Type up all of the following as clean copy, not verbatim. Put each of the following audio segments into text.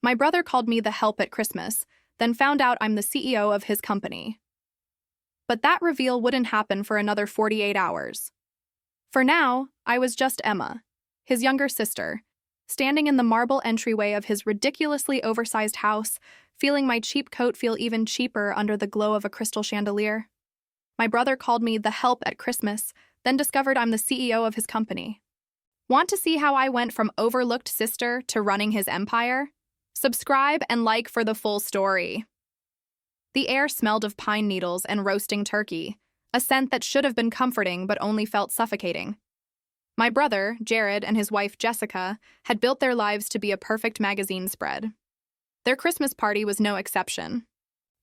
My brother called me the help at Christmas, then found out I'm the CEO of his company. But that reveal wouldn't happen for another 48 hours. For now, I was just Emma, his younger sister, standing in the marble entryway of his ridiculously oversized house, feeling my cheap coat feel even cheaper under the glow of a crystal chandelier. My brother called me the help at Christmas, then discovered I'm the CEO of his company. Want to see how I went from overlooked sister to running his empire? Subscribe and like for the full story. The air smelled of pine needles and roasting turkey, a scent that should have been comforting but only felt suffocating. My brother, Jared, and his wife, Jessica, had built their lives to be a perfect magazine spread. Their Christmas party was no exception.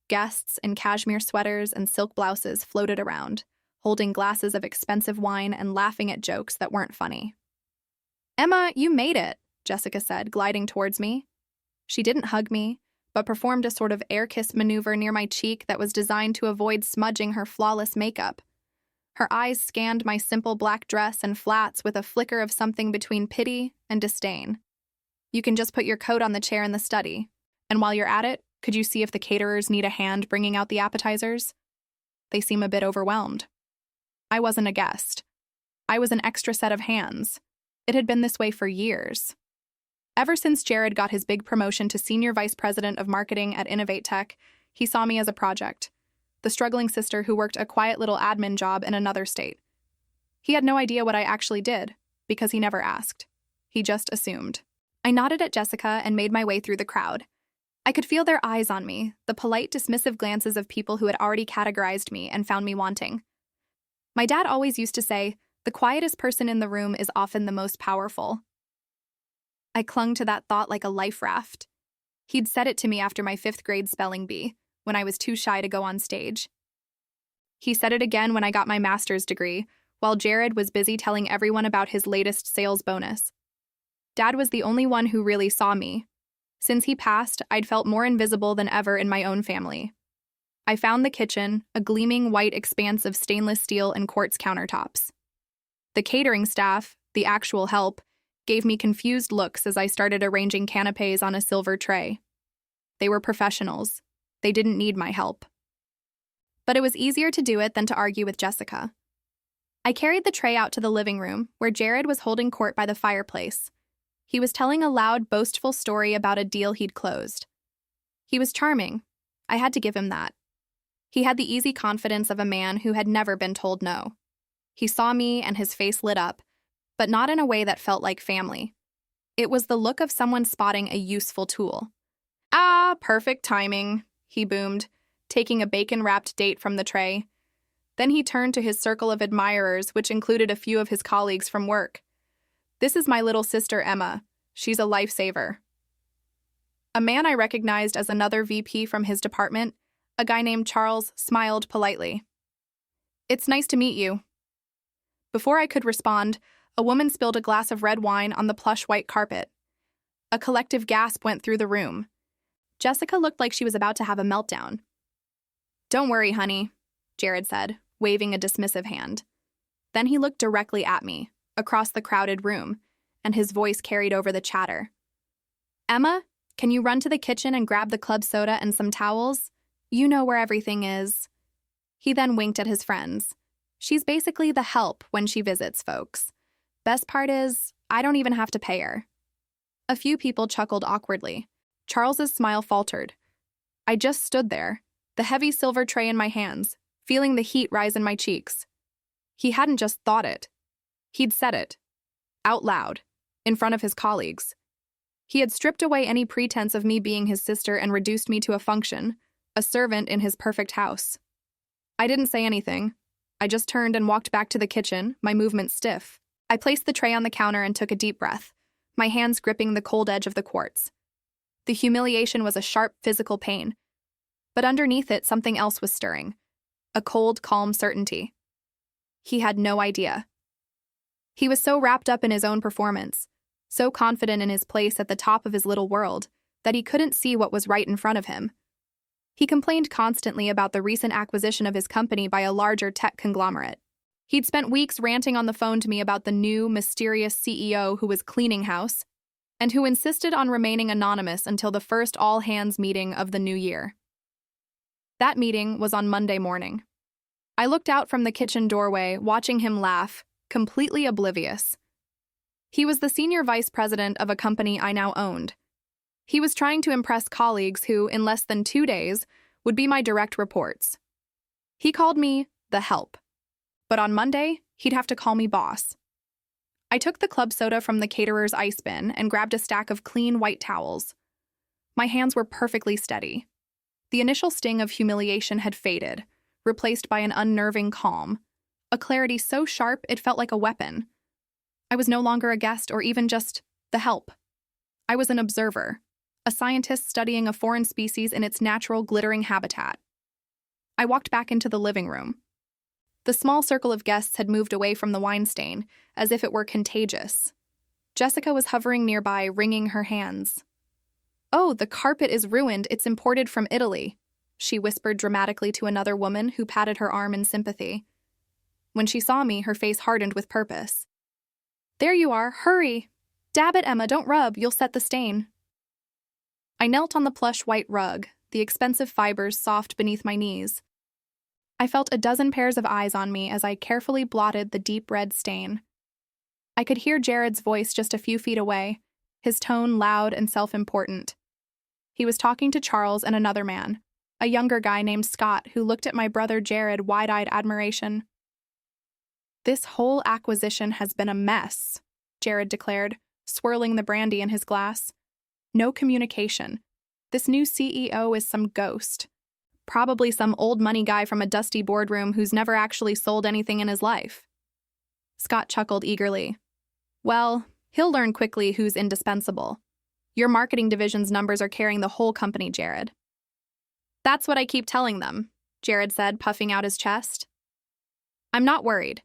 Guests in cashmere sweaters and silk blouses floated around, holding glasses of expensive wine and laughing at jokes that weren't funny. "Emma, you made it," Jessica said, gliding towards me. She didn't hug me, but performed a sort of air kiss maneuver near my cheek that was designed to avoid smudging her flawless makeup. Her eyes scanned my simple black dress and flats with a flicker of something between pity and disdain. "You can just put your coat on the chair in the study. And while you're at it, could you see if the caterers need a hand bringing out the appetizers? They seem a bit overwhelmed." I wasn't a guest. I was an extra set of hands. It had been this way for years. Ever since Jared got his big promotion to Senior Vice President of Marketing at Innovate Tech, he saw me as a project, the struggling sister who worked a quiet little admin job in another state. He had no idea what I actually did, because he never asked. He just assumed. I nodded at Jessica and made my way through the crowd. I could feel their eyes on me, the polite, dismissive glances of people who had already categorized me and found me wanting. My dad always used to say, "The quietest person in the room is often the most powerful." I clung to that thought like a life raft. He'd said it to me after my 5th grade spelling bee, when I was too shy to go on stage. He said it again when I got my master's degree, while Jared was busy telling everyone about his latest sales bonus. Dad was the only one who really saw me. Since he passed, I'd felt more invisible than ever in my own family. I found the kitchen, a gleaming white expanse of stainless steel and quartz countertops. The catering staff, the actual help, gave me confused looks as I started arranging canapes on a silver tray. They were professionals. They didn't need my help. But it was easier to do it than to argue with Jessica. I carried the tray out to the living room, where Jared was holding court by the fireplace. He was telling a loud, boastful story about a deal he'd closed. He was charming. I had to give him that. He had the easy confidence of a man who had never been told no. He saw me and his face lit up, but not in a way that felt like family. It was the look of someone spotting a useful tool. "Ah, perfect timing," he boomed, taking a bacon-wrapped date from the tray. Then he turned to his circle of admirers, which included a few of his colleagues from work. "This is my little sister, Emma. She's a lifesaver." A man I recognized as another VP from his department, a guy named Charles, smiled politely. "It's nice to meet you." Before I could respond, a woman spilled a glass of red wine on the plush white carpet. A collective gasp went through the room. Jessica looked like she was about to have a meltdown. "Don't worry, honey," Jared said, waving a dismissive hand. Then he looked directly at me, across the crowded room, and his voice carried over the chatter. "Emma, can you run to the kitchen and grab the club soda and some towels? You know where everything is." He then winked at his friends. "She's basically the help when she visits folks. Best part is, I don't even have to pay her." A few people chuckled awkwardly. Charles's smile faltered. I just stood there, the heavy silver tray in my hands, feeling the heat rise in my cheeks. He hadn't just thought it. He'd said it. Out loud, in front of his colleagues. He had stripped away any pretense of me being his sister and reduced me to a function, a servant in his perfect house. I didn't say anything. I just turned and walked back to the kitchen, my movements stiff. I placed the tray on the counter and took a deep breath, my hands gripping the cold edge of the quartz. The humiliation was a sharp physical pain, but underneath it something else was stirring, a cold, calm certainty. He had no idea. He was so wrapped up in his own performance, so confident in his place at the top of his little world, that he couldn't see what was right in front of him. He complained constantly about the recent acquisition of his company by a larger tech conglomerate. He'd spent weeks ranting on the phone to me about the new, mysterious CEO who was cleaning house, and who insisted on remaining anonymous until the first all-hands meeting of the new year. That meeting was on Monday morning. I looked out from the kitchen doorway, watching him laugh, completely oblivious. He was the senior vice president of a company I now owned. He was trying to impress colleagues who, in less than 2 days, would be my direct reports. He called me the help. But on Monday, he'd have to call me boss. I took the club soda from the caterer's ice bin and grabbed a stack of clean white towels. My hands were perfectly steady. The initial sting of humiliation had faded, replaced by an unnerving calm, a clarity so sharp it felt like a weapon. I was no longer a guest or even just the help. I was an observer, a scientist studying a foreign species in its natural glittering habitat. I walked back into the living room. The small circle of guests had moved away from the wine stain, as if it were contagious. Jessica was hovering nearby, wringing her hands. "Oh, the carpet is ruined. It's imported from Italy," she whispered dramatically to another woman who patted her arm in sympathy. When she saw me, her face hardened with purpose. "There you are. Hurry! Dab it, Emma. Don't rub. You'll set the stain." I knelt on the plush white rug, the expensive fibers soft beneath my knees. I felt a dozen pairs of eyes on me as I carefully blotted the deep red stain. I could hear Jared's voice just a few feet away, his tone loud and self-important. He was talking to Charles and another man, a younger guy named Scott, who looked at my brother Jared wide-eyed admiration. "This whole acquisition has been a mess," Jared declared, swirling the brandy in his glass. "No communication. This new CEO is some ghost. Probably some old money guy from a dusty boardroom who's never actually sold anything in his life." Scott chuckled eagerly. "Well, he'll learn quickly who's indispensable. Your marketing division's numbers are carrying the whole company, Jared." "That's what I keep telling them," Jared said, puffing out his chest. "I'm not worried.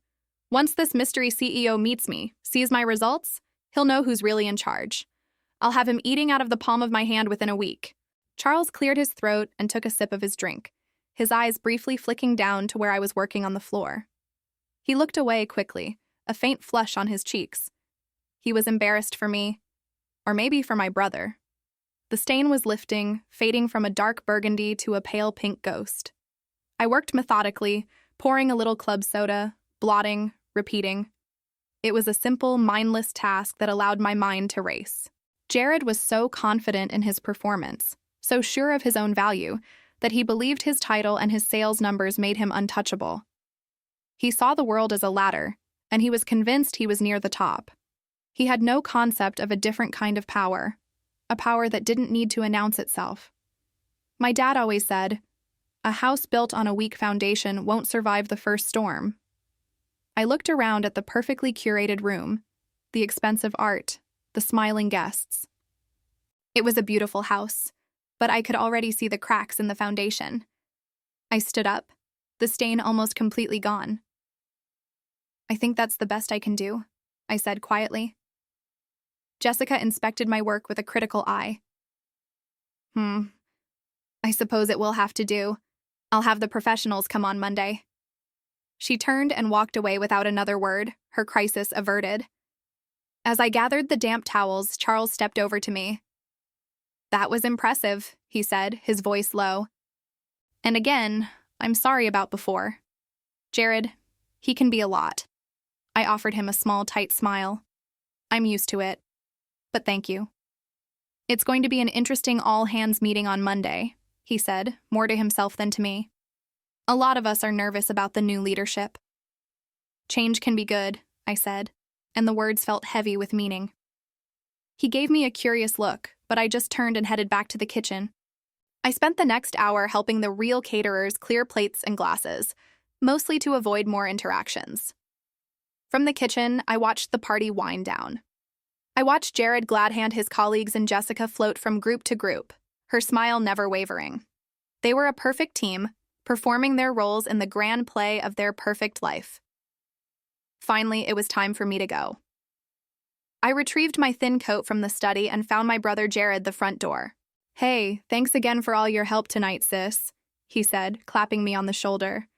Once this mystery CEO meets me, sees my results, he'll know who's really in charge. I'll have him eating out of the palm of my hand within a week." Charles cleared his throat and took a sip of his drink, his eyes briefly flicking down to where I was working on the floor. He looked away quickly, a faint flush on his cheeks. He was embarrassed for me, or maybe for my brother. The stain was lifting, fading from a dark burgundy to a pale pink ghost. I worked methodically, pouring a little club soda, blotting, repeating. It was a simple, mindless task that allowed my mind to race. Jared was so confident in his performance, so sure of his own value, that he believed his title and his sales numbers made him untouchable. He saw the world as a ladder, and he was convinced he was near the top. He had no concept of a different kind of power, a power that didn't need to announce itself. My dad always said, "A house built on a weak foundation won't survive the first storm." I looked around at the perfectly curated room, the expensive art, the smiling guests. It was a beautiful house, but I could already see the cracks in the foundation. I stood up, the stain almost completely gone. "I think that's the best I can do," I said quietly. Jessica inspected my work with a critical eye. I suppose it will have to do. I'll have the professionals come on Monday." She turned and walked away without another word, her crisis averted. As I gathered the damp towels, Charles stepped over to me. "That was impressive," he said, his voice low. "And again, I'm sorry about before. Jared, he can be a lot." I offered him a small, tight smile. "I'm used to it. But thank you." "It's going to be an interesting all-hands meeting on Monday," he said, more to himself than to me. "A lot of us are nervous about the new leadership." "Change can be good," I said, and the words felt heavy with meaning. He gave me a curious look, but I just turned and headed back to the kitchen. I spent the next hour helping the real caterers clear plates and glasses, mostly to avoid more interactions. From the kitchen, I watched the party wind down. I watched Jared glad-hand his colleagues and Jessica float from group to group, her smile never wavering. They were a perfect team, performing their roles in the grand play of their perfect life. Finally, it was time for me to go. I retrieved my thin coat from the study and found my brother Jared the front door. "Hey, thanks again for all your help tonight, sis," he said, clapping me on the shoulder.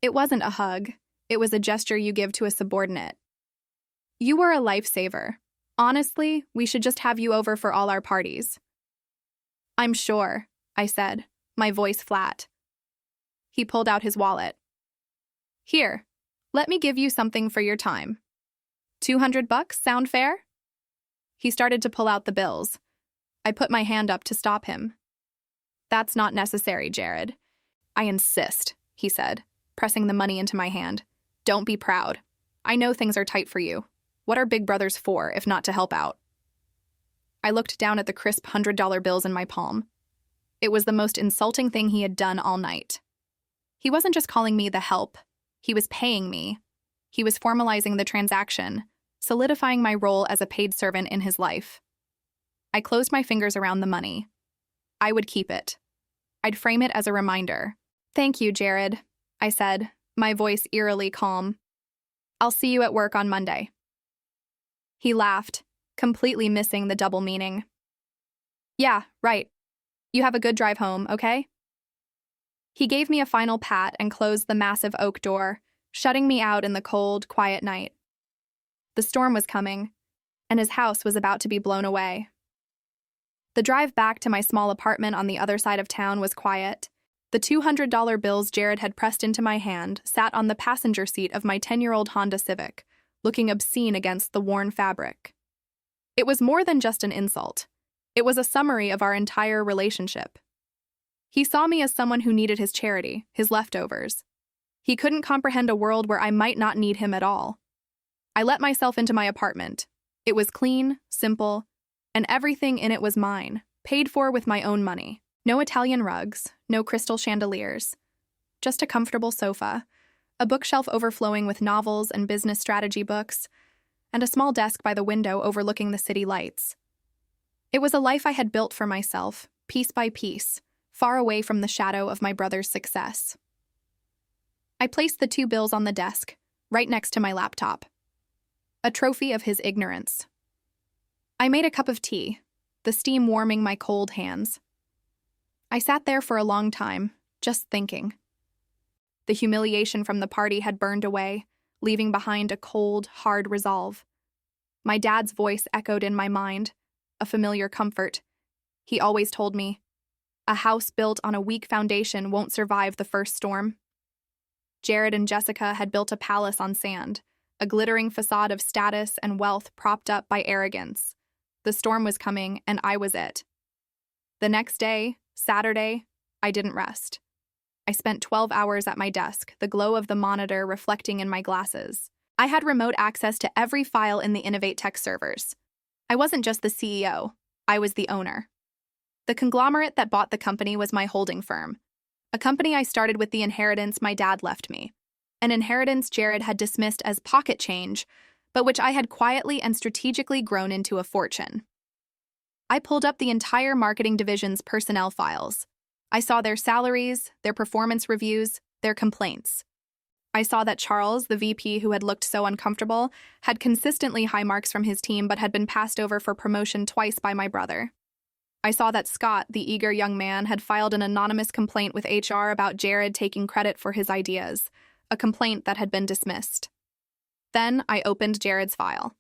It wasn't a hug. It was a gesture you give to a subordinate. "You were a lifesaver. Honestly, we should just have you over for all our parties. I'm sure, I said, my voice flat. He pulled out his wallet. Here, let me give you something for your time. $200 sound fair? He started to pull out the bills. I put my hand up to stop him. That's not necessary, Jared. I insist, he said, pressing the money into my hand. Don't be proud. I know things are tight for you. What are big brothers for, if not to help out? I looked down at the crisp $100 bills in my palm. It was the most insulting thing he had done all night. He wasn't just calling me the help. He was paying me. He was formalizing the transaction, solidifying my role as a paid servant in his life. I closed my fingers around the money. I would keep it. I'd frame it as a reminder. Thank you, Jared, I said, my voice eerily calm. I'll see you at work on Monday. He laughed, completely missing the double meaning. Yeah, right. You have a good drive home, okay? He gave me a final pat and closed the massive oak door, shutting me out in the cold, quiet night. The storm was coming, and his house was about to be blown away. The drive back to my small apartment on the other side of town was quiet. The $200 bills Jared had pressed into my hand sat on the passenger seat of my 10-year-old Honda Civic, looking obscene against the worn fabric. It was more than just an insult. It was a summary of our entire relationship. He saw me as someone who needed his charity, his leftovers. He couldn't comprehend a world where I might not need him at all. I let myself into my apartment. It was clean, simple, and everything in it was mine, paid for with my own money. No Italian rugs, no crystal chandeliers. Just a comfortable sofa, a bookshelf overflowing with novels and business strategy books, and a small desk by the window overlooking the city lights. It was a life I had built for myself, piece by piece, far away from the shadow of my brother's success. I placed the 2 bills on the desk, right next to my laptop. A trophy of his ignorance. I made a cup of tea, the steam warming my cold hands. I sat there for a long time, just thinking. The humiliation from the party had burned away, leaving behind a cold, hard resolve. My dad's voice echoed in my mind, a familiar comfort. He always told me, a house built on a weak foundation won't survive the first storm. Jared and Jessica had built a palace on sand, a glittering facade of status and wealth propped up by arrogance. The storm was coming, and I was it. The next day, Saturday, I didn't rest. I spent 12 hours at my desk, the glow of the monitor reflecting in my glasses. I had remote access to every file in the Innovate Tech servers. I wasn't just the CEO, I was the owner. The conglomerate that bought the company was my holding firm, a company I started with the inheritance my dad left me, an inheritance Jared had dismissed as pocket change, but which I had quietly and strategically grown into a fortune. I pulled up the entire marketing division's personnel files. I saw their salaries, their performance reviews, their complaints. I saw that Charles, the VP who had looked so uncomfortable, had consistently high marks from his team but had been passed over for promotion twice by my brother. I saw that Scott, the eager young man, had filed an anonymous complaint with HR about Jared taking credit for his ideas, a complaint that had been dismissed. Then I opened Jared's file.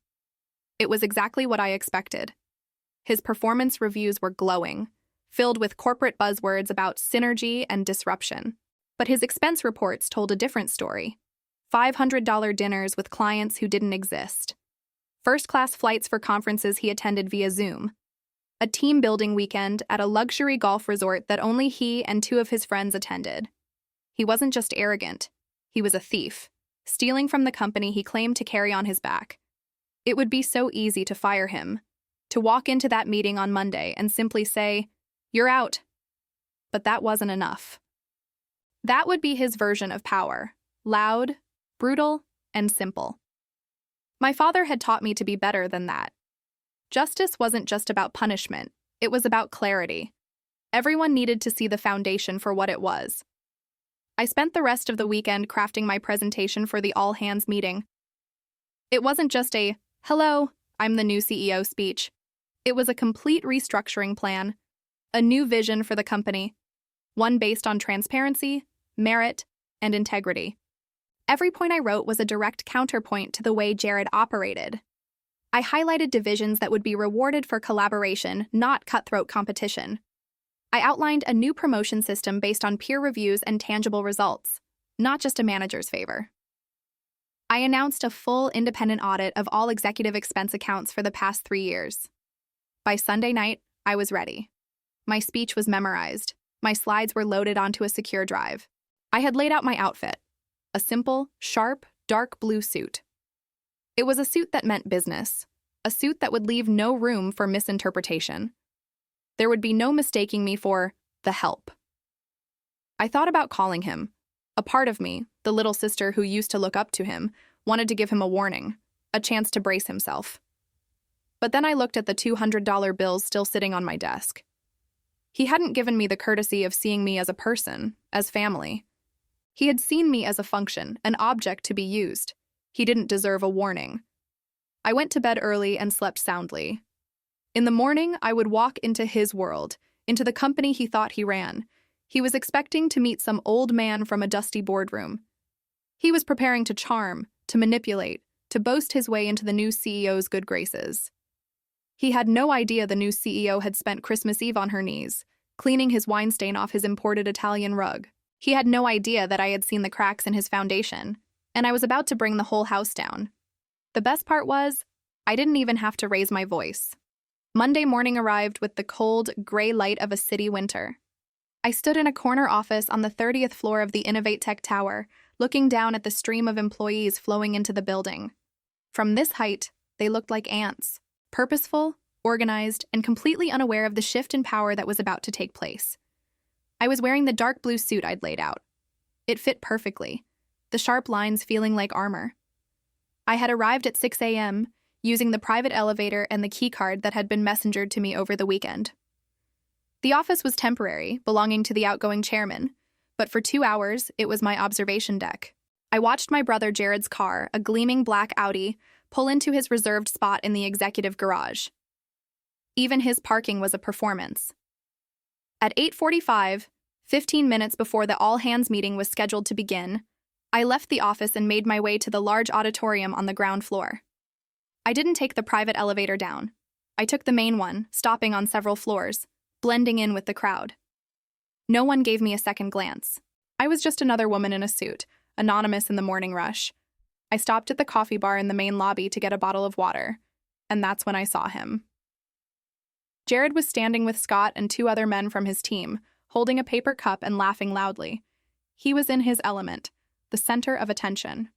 It was exactly what I expected. His performance reviews were glowing, filled with corporate buzzwords about synergy and disruption. But his expense reports told a different story. $500 dinners with clients who didn't exist. First-class flights for conferences he attended via Zoom. A team-building weekend at a luxury golf resort that only he and 2 of his friends attended. He wasn't just arrogant. He was a thief, stealing from the company he claimed to carry on his back. It would be so easy to fire him, to walk into that meeting on Monday and simply say, "You're out." But that wasn't enough. That would be his version of power, loud, brutal, and simple. My father had taught me to be better than that. Justice wasn't just about punishment, it was about clarity. Everyone needed to see the foundation for what it was. I spent the rest of the weekend crafting my presentation for the all-hands meeting. It wasn't just a, "Hello, I'm the new CEO" speech. It was a complete restructuring plan, a new vision for the company, one based on transparency, merit, and integrity. Every point I wrote was a direct counterpoint to the way Jared operated. I highlighted divisions that would be rewarded for collaboration, not cutthroat competition. I outlined a new promotion system based on peer reviews and tangible results, not just a manager's favor. I announced a full independent audit of all executive expense accounts for the past 3 years. By Sunday night, I was ready. My speech was memorized. My slides were loaded onto a secure drive. I had laid out my outfit, a simple, sharp, dark blue suit. It was a suit that meant business, a suit that would leave no room for misinterpretation. There would be no mistaking me for the help. I thought about calling him. A part of me, the little sister who used to look up to him, wanted to give him a warning, a chance to brace himself. But then I looked at the $200 bills still sitting on my desk. He hadn't given me the courtesy of seeing me as a person, as family. He had seen me as a function, an object to be used. He didn't deserve a warning. I went to bed early and slept soundly. In the morning, I would walk into his world, into the company he thought he ran. He was expecting to meet some old man from a dusty boardroom. He was preparing to charm, to manipulate, to boast his way into the new CEO's good graces. He had no idea the new CEO had spent Christmas Eve on her knees, cleaning his wine stain off his imported Italian rug. He had no idea that I had seen the cracks in his foundation, and I was about to bring the whole house down. The best part was, I didn't even have to raise my voice. Monday morning arrived with the cold, gray light of a city winter. I stood in a corner office on the 30th floor of the Innovate Tech Tower, looking down at the stream of employees flowing into the building. From this height, they looked like ants, purposeful, organized, and completely unaware of the shift in power that was about to take place. I was wearing the dark blue suit I'd laid out. It fit perfectly, the sharp lines feeling like armor. I had arrived at 6 a.m., using the private elevator and the keycard that had been messengered to me over the weekend. The office was temporary, belonging to the outgoing chairman, but for 2 hours, it was my observation deck. I watched my brother Jared's car, a gleaming black Audi, pull into his reserved spot in the executive garage. Even his parking was a performance. At 8:45, 15 minutes before the all-hands meeting was scheduled to begin, I left the office and made my way to the large auditorium on the ground floor. I didn't take the private elevator down. I took the main one, stopping on several floors, blending in with the crowd. No one gave me a second glance. I was just another woman in a suit, anonymous in the morning rush. I stopped at the coffee bar in the main lobby to get a bottle of water, and that's when I saw him. Jared was standing with Scott and 2 other men from his team, holding a paper cup and laughing loudly. He was in his element, the center of attention.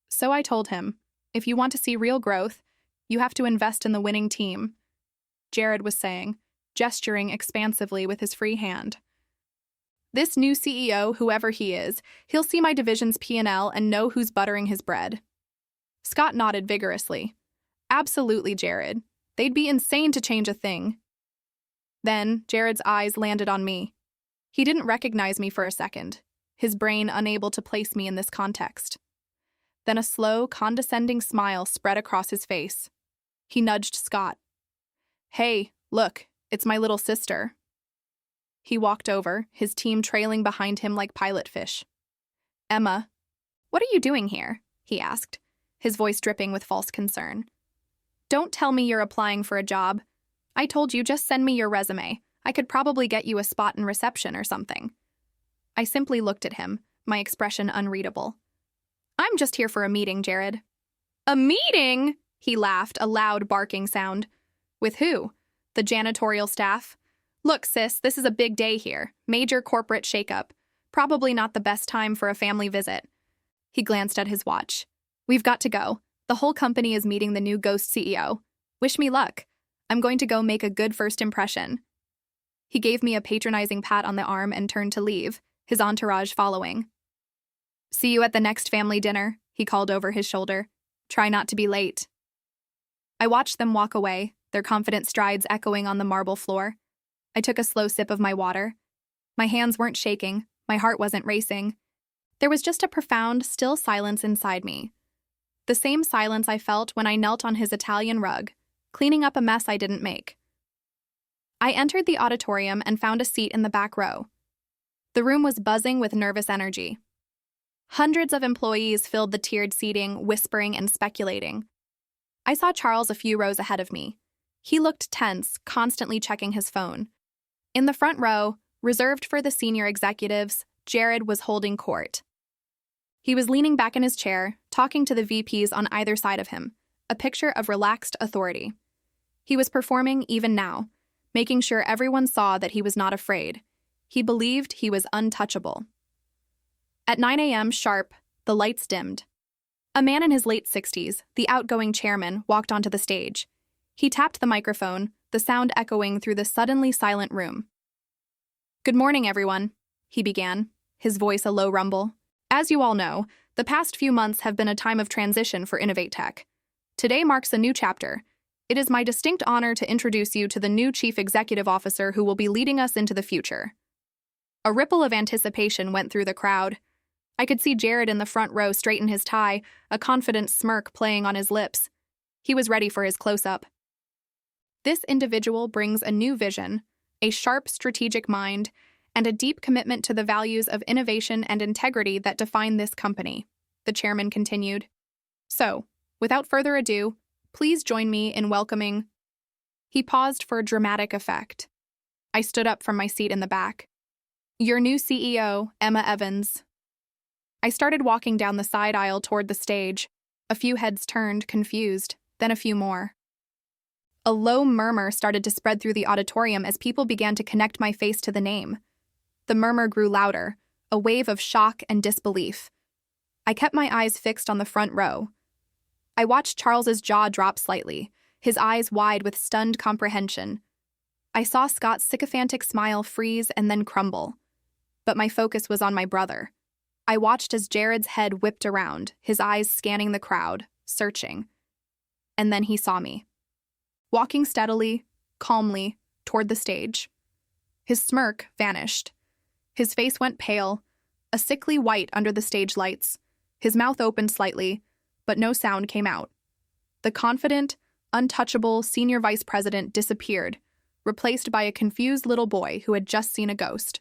So I told him, if you want to see real growth, you have to invest in the winning team, Jared was saying, gesturing expansively with his free hand. This new CEO, whoever he is, he'll see my division's P&L and know who's buttering his bread. Scott nodded vigorously. Absolutely, Jared. They'd be insane to change a thing. Then, Jared's eyes landed on me. He didn't recognize me for a second, his brain unable to place me in this context. Then a slow, condescending smile spread across his face. He nudged Scott. Hey, look, it's my little sister. He walked over, his team trailing behind him like pilot fish. Emma, what are you doing here? He asked, his voice dripping with false concern. Don't tell me you're applying for a job. I told you just send me your resume. I could probably get you a spot in reception or something. I simply looked at him, my expression unreadable. I'm just here for a meeting, Jared. A meeting? He laughed, a loud barking sound. With who? The janitorial staff? Look, sis, this is a big day here. Major corporate shakeup. Probably not the best time for a family visit. He glanced at his watch. We've got to go. The whole company is meeting the new Ghost CEO. Wish me luck. I'm going to go make a good first impression. He gave me a patronizing pat on the arm and turned to leave, his entourage following. See you at the next family dinner, he called over his shoulder. Try not to be late. I watched them walk away, their confident strides echoing on the marble floor. I took a slow sip of my water. My hands weren't shaking, my heart wasn't racing. There was just a profound, still silence inside me. The same silence I felt when I knelt on his Italian rug, cleaning up a mess I didn't make. I entered the auditorium and found a seat in the back row. The room was buzzing with nervous energy. Hundreds of employees filled the tiered seating, whispering and speculating. I saw Charles a few rows ahead of me. He looked tense, constantly checking his phone. In the front row, reserved for the senior executives, Jared was holding court. He was leaning back in his chair, talking to the VPs on either side of him, a picture of relaxed authority. He was performing even now, making sure everyone saw that he was not afraid. He believed he was untouchable. At 9 a.m. sharp, the lights dimmed. A man in his late 60s, the outgoing chairman, walked onto the stage. He tapped the microphone, the sound echoing through the suddenly silent room. "Good morning, everyone," he began, his voice a low rumble. "As you all know, the past few months have been a time of transition for Innovate Tech. Today marks a new chapter. It is my distinct honor to introduce you to the new Chief Executive Officer who will be leading us into the future." A ripple of anticipation went through the crowd. I could see Jared in the front row straighten his tie, a confident smirk playing on his lips. He was ready for his close-up. This individual brings a new vision, a sharp strategic mind, and a deep commitment to the values of innovation and integrity that define this company, the chairman continued. So, without further ado, please join me in welcoming... He paused for dramatic effect. I stood up from my seat in the back. "Your new CEO, Emma Evans." I started walking down the side aisle toward the stage. A few heads turned, confused, then a few more. A low murmur started to spread through the auditorium as people began to connect my face to the name. The murmur grew louder, a wave of shock and disbelief. I kept my eyes fixed on the front row. I watched Charles's jaw drop slightly, his eyes wide with stunned comprehension. I saw Scott's sycophantic smile freeze and then crumble. But my focus was on my brother. I watched as Jared's head whipped around, his eyes scanning the crowd, searching. And then he saw me. Walking steadily, calmly, toward the stage. His smirk vanished. His face went pale, a sickly white under the stage lights. His mouth opened slightly, but no sound came out. The confident, untouchable senior vice president disappeared, replaced by a confused little boy who had just seen a ghost.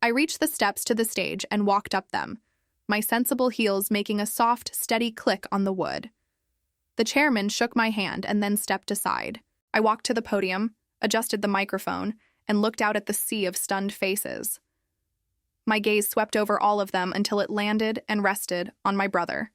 I reached the steps to the stage and walked up them, my sensible heels making a soft, steady click on the wood. The chairman shook my hand and then stepped aside. I walked to the podium, adjusted the microphone, and looked out at the sea of stunned faces. My gaze swept over all of them until it landed and rested on my brother.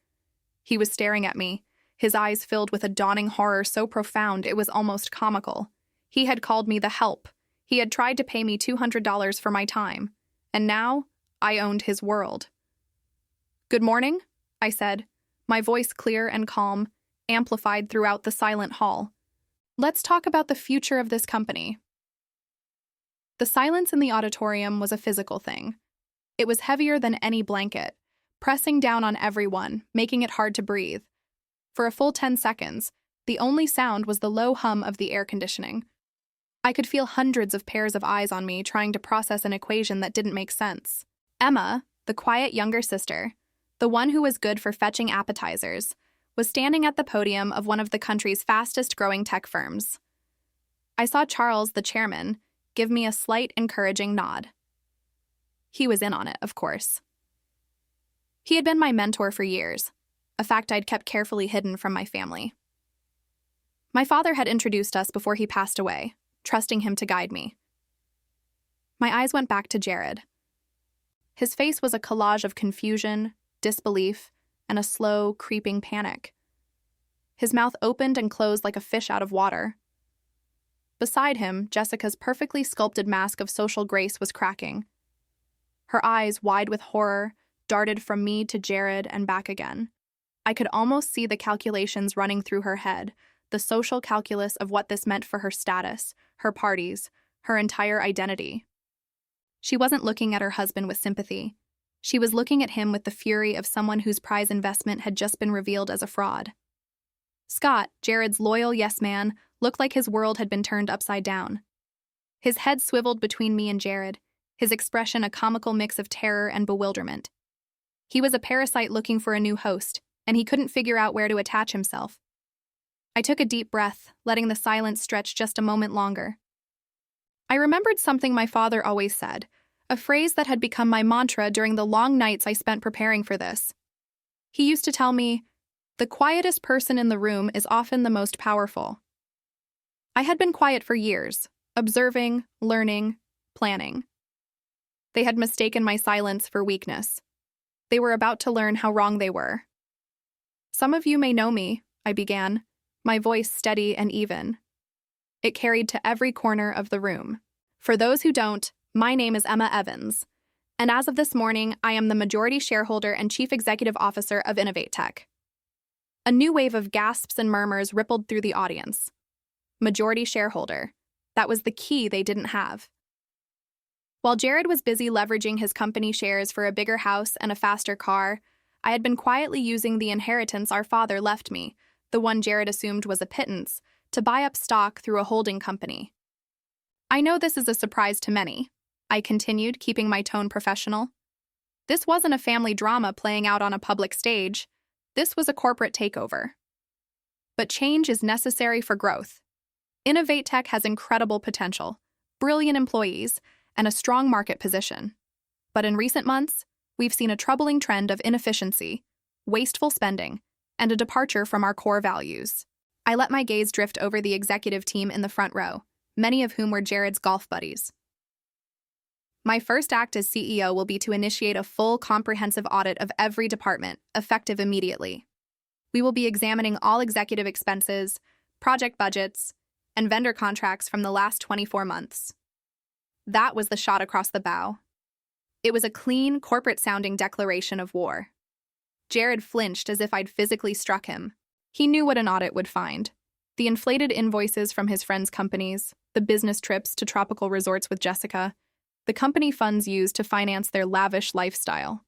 He was staring at me, his eyes filled with a dawning horror so profound it was almost comical. He had called me the help. He had tried to pay me $200 for my time. And now, I owned his world. "Good morning," I said, my voice clear and calm, amplified throughout the silent hall. "Let's talk about the future of this company." The silence in the auditorium was a physical thing. It was heavier than any blanket, pressing down on everyone, making it hard to breathe. For a full 10 seconds, the only sound was the low hum of the air conditioning. I could feel hundreds of pairs of eyes on me trying to process an equation that didn't make sense. Emma, the quiet younger sister, the one who was good for fetching appetizers, was standing at the podium of one of the country's fastest-growing tech firms. I saw Charles, the chairman, give me a slight, encouraging nod. He was in on it, of course. He had been my mentor for years, a fact I'd kept carefully hidden from my family. My father had introduced us before he passed away, trusting him to guide me. My eyes went back to Jared. His face was a collage of confusion, disbelief, and a slow, creeping panic. His mouth opened and closed like a fish out of water. Beside him, Jessica's perfectly sculpted mask of social grace was cracking. Her eyes, wide with horror, darted from me to Jared and back again. I could almost see the calculations running through her head, the social calculus of what this meant for her status, her parties, her entire identity. She wasn't looking at her husband with sympathy. She was looking at him with the fury of someone whose prize investment had just been revealed as a fraud. Scott, Jared's loyal yes man, looked like his world had been turned upside down. His head swiveled between me and Jared, his expression a comical mix of terror and bewilderment. He was a parasite looking for a new host, and he couldn't figure out where to attach himself. I took a deep breath, letting the silence stretch just a moment longer. I remembered something my father always said, a phrase that had become my mantra during the long nights I spent preparing for this. He used to tell me, The quietest person in the room is often the most powerful. I had been quiet for years, observing, learning, planning. They had mistaken my silence for weakness. They were about to learn how wrong they were. "Some of you may know me," I began, my voice steady and even. It carried to every corner of the room. "For those who don't, my name is Emma Evans, and as of this morning, I am the majority shareholder and chief executive officer of Innovate Tech." A new wave of gasps and murmurs rippled through the audience. Majority shareholder. That was the key they didn't have. While Jared was busy leveraging his company shares for a bigger house and a faster car, I had been quietly using the inheritance our father left me, the one Jared assumed was a pittance, to buy up stock through a holding company. "I know this is a surprise to many," I continued, keeping my tone professional. "This wasn't a family drama playing out on a public stage. This was a corporate takeover. But change is necessary for growth. Innovate Tech has incredible potential, brilliant employees, and a strong market position. But in recent months, we've seen a troubling trend of inefficiency, wasteful spending, and a departure from our core values." I let my gaze drift over the executive team in the front row, many of whom were Jared's golf buddies. "My first act as CEO will be to initiate a full, comprehensive audit of every department, effective immediately. We will be examining all executive expenses, project budgets, and vendor contracts from the last 24 months. That was the shot across the bow. It was a clean, corporate-sounding declaration of war. Jared flinched as if I'd physically struck him. He knew what an audit would find. The inflated invoices from his friends' companies, the business trips to tropical resorts with Jessica, the company funds used to finance their lavish lifestyle.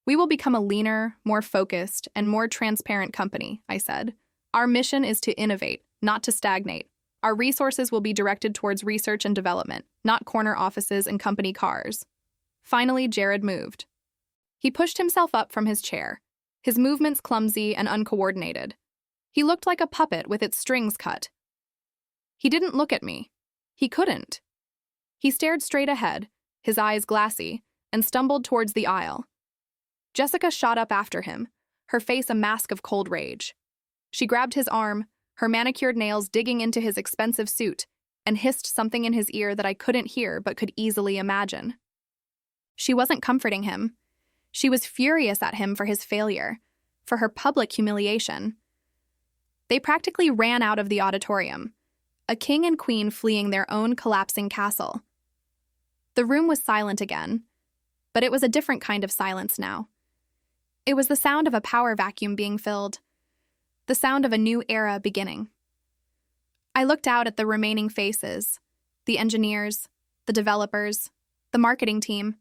"We will become a leaner, more focused, and more transparent company," I said. "Our mission is to innovate, not to stagnate. Our resources will be directed towards research and development, not corner offices and company cars." Finally, Jared moved. He pushed himself up from his chair, his movements clumsy and uncoordinated. He looked like a puppet with its strings cut. He didn't look at me. He couldn't. He stared straight ahead, his eyes glassy, and stumbled towards the aisle. Jessica shot up after him, her face a mask of cold rage. She grabbed his arm, her manicured nails digging into his expensive suit, and hissed something in his ear that I couldn't hear but could easily imagine. She wasn't comforting him. She was furious at him for his failure, for her public humiliation. They practically ran out of the auditorium, a king and queen fleeing their own collapsing castle. The room was silent again, but it was a different kind of silence now. It was the sound of a power vacuum being filled, the sound of a new era beginning. I looked out at the remaining faces, the engineers, the developers, the marketing team.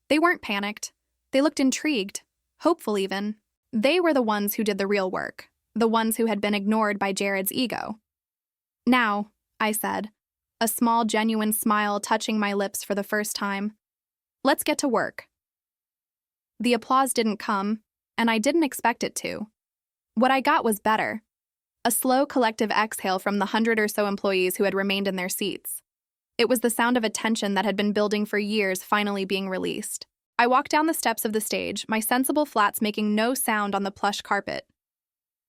They weren't panicked. They looked intrigued, hopeful even. They were the ones who did the real work, the ones who had been ignored by Jared's ego. "Now," I said, a small, genuine smile touching my lips for the first time, "let's get to work." The applause didn't come, and I didn't expect it to. What I got was better. A slow, collective exhale from the 100 or so employees who had remained in their seats. It was the sound of a tension that had been building for years finally being released. I walked down the steps of the stage, my sensible flats making no sound on the plush carpet.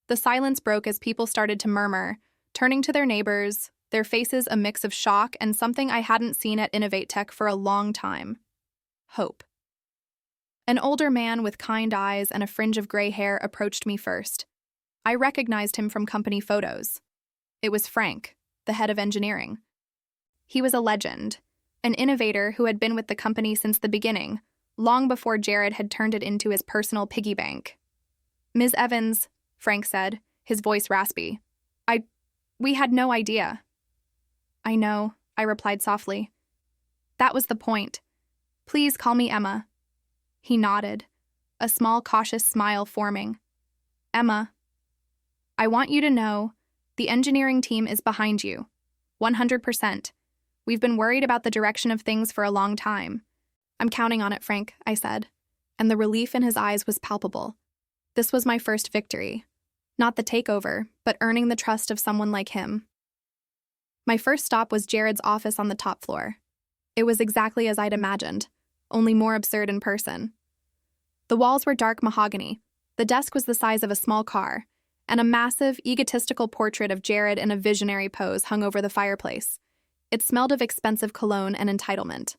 The silence broke as people started to murmur, turning to their neighbors, their faces a mix of shock and something I hadn't seen at Innovate Tech for a long time: hope. An older man with kind eyes and a fringe of gray hair approached me first. I recognized him from company photos. It was Frank, the head of engineering. He was a legend, an innovator who had been with the company since the beginning, long before Jared had turned it into his personal piggy bank. "Ms. Evans," Frank said, his voice raspy. We had no idea." "I know," I replied softly. "That was the point. Please call me Emma." He nodded, a small, cautious smile forming. "Emma, I want you to know the engineering team is behind you, 100%. We've been worried about the direction of things for a long time." "I'm counting on it, Frank," I said, and the relief in his eyes was palpable. This was my first victory. Not the takeover, but earning the trust of someone like him. My first stop was Jared's office on the top floor. It was exactly as I'd imagined, only more absurd in person. The walls were dark mahogany, The desk was the size of a small car, and a massive, egotistical portrait of Jared in a visionary pose hung over the fireplace. It smelled of expensive cologne and entitlement.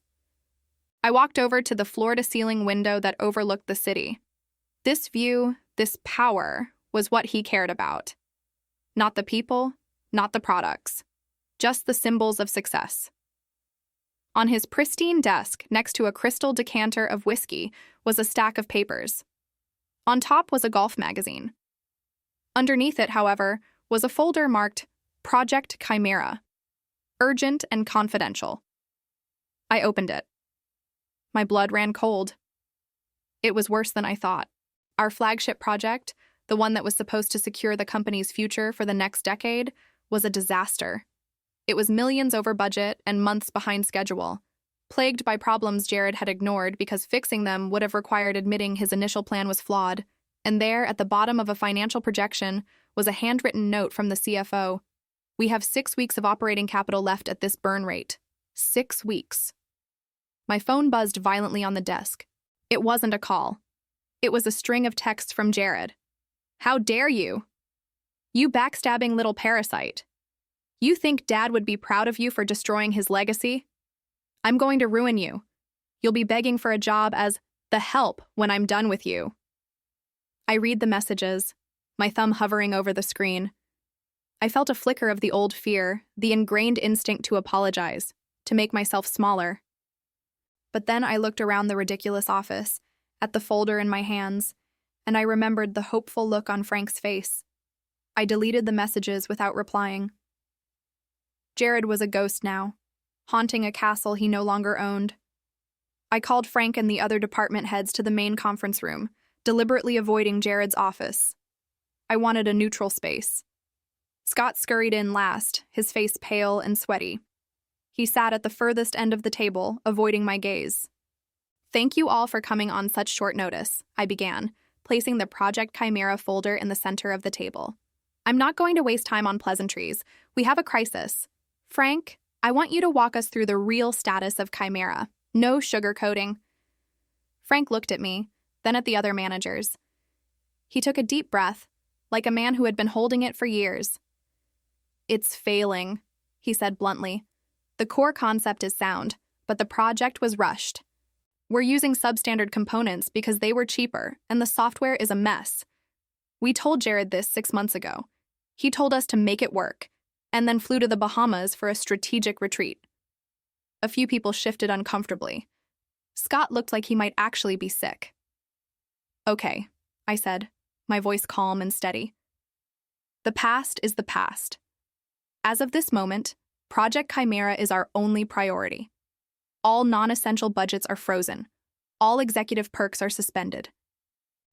I walked over to the floor-to-ceiling window that overlooked the city. This view, this power, was what he cared about. Not the people, not the products, just the symbols of success. On his pristine desk, next to a crystal decanter of whiskey, was a stack of papers. On top was a golf magazine. Underneath it, however, was a folder marked Project Chimera, urgent and confidential. I opened it. My blood ran cold. It was worse than I thought. Our flagship project, the one that was supposed to secure the company's future for the next decade, was a disaster. It was millions over budget and months behind schedule, plagued by problems Jared had ignored because fixing them would have required admitting his initial plan was flawed. And there, at the bottom of a financial projection, was a handwritten note from the CFO. We have 6 weeks of operating capital left at this burn rate. 6 weeks. My phone buzzed violently on the desk. It wasn't a call. It was a string of texts from Jared. How dare you? You backstabbing little parasite. You think Dad would be proud of you for destroying his legacy? I'm going to ruin you. You'll be begging for a job as the help when I'm done with you. I read the messages, my thumb hovering over the screen. I felt a flicker of the old fear, the ingrained instinct to apologize, to make myself smaller. But then I looked around the ridiculous office, at the folder in my hands, and I remembered the hopeful look on Frank's face. I deleted the messages without replying. Jared was a ghost now, haunting a castle he no longer owned. I called Frank and the other department heads to the main conference room, deliberately avoiding Jared's office. I wanted a neutral space. Scott scurried in last, his face pale and sweaty. He sat at the furthest end of the table, avoiding my gaze. Thank you all for coming on such short notice, I began, placing the Project Chimera folder in the center of the table. I'm not going to waste time on pleasantries. We have a crisis. Frank, I want you to walk us through the real status of Chimera. No sugarcoating. Frank looked at me, then at the other managers. He took a deep breath, like a man who had been holding it for years. It's failing, he said bluntly. The core concept is sound, but the project was rushed. We're using substandard components because they were cheaper, and the software is a mess. We told Jared this 6 months ago. He told us to make it work, and then flew to the Bahamas for a strategic retreat. A few people shifted uncomfortably. Scott looked like he might actually be sick. Okay, I said, my voice calm and steady. The past is the past. As of this moment, Project Chimera is our only priority. All non-essential budgets are frozen. All executive perks are suspended.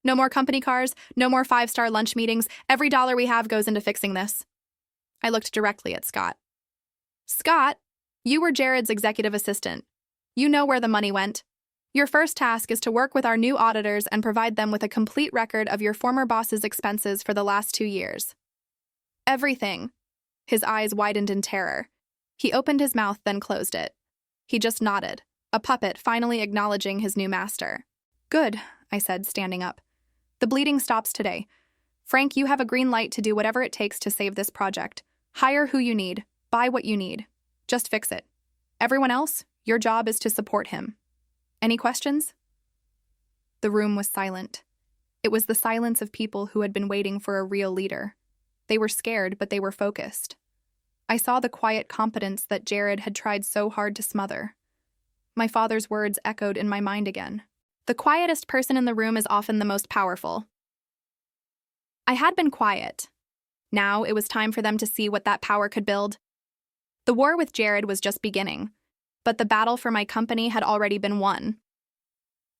No more company cars, no more 5-star lunch meetings. Every dollar we have goes into fixing this. I looked directly at Scott. Scott, you were Jared's executive assistant. You know where the money went. Your first task is to work with our new auditors and provide them with a complete record of your former boss's expenses for the last 2 years. Everything. His eyes widened in terror. He opened his mouth, then closed it. He just nodded, a puppet finally acknowledging his new master. Good, I said, standing up. The bleeding stops today. Frank, you have a green light to do whatever it takes to save this project. Hire who you need. Buy what you need. Just fix it. Everyone else, your job is to support him. Any questions? The room was silent. It was the silence of people who had been waiting for a real leader. They were scared, but they were focused. I saw the quiet competence that Jared had tried so hard to smother. My father's words echoed in my mind again. The quietest person in the room is often the most powerful. I had been quiet. Now it was time for them to see what that power could build. The war with Jared was just beginning, but the battle for my company had already been won.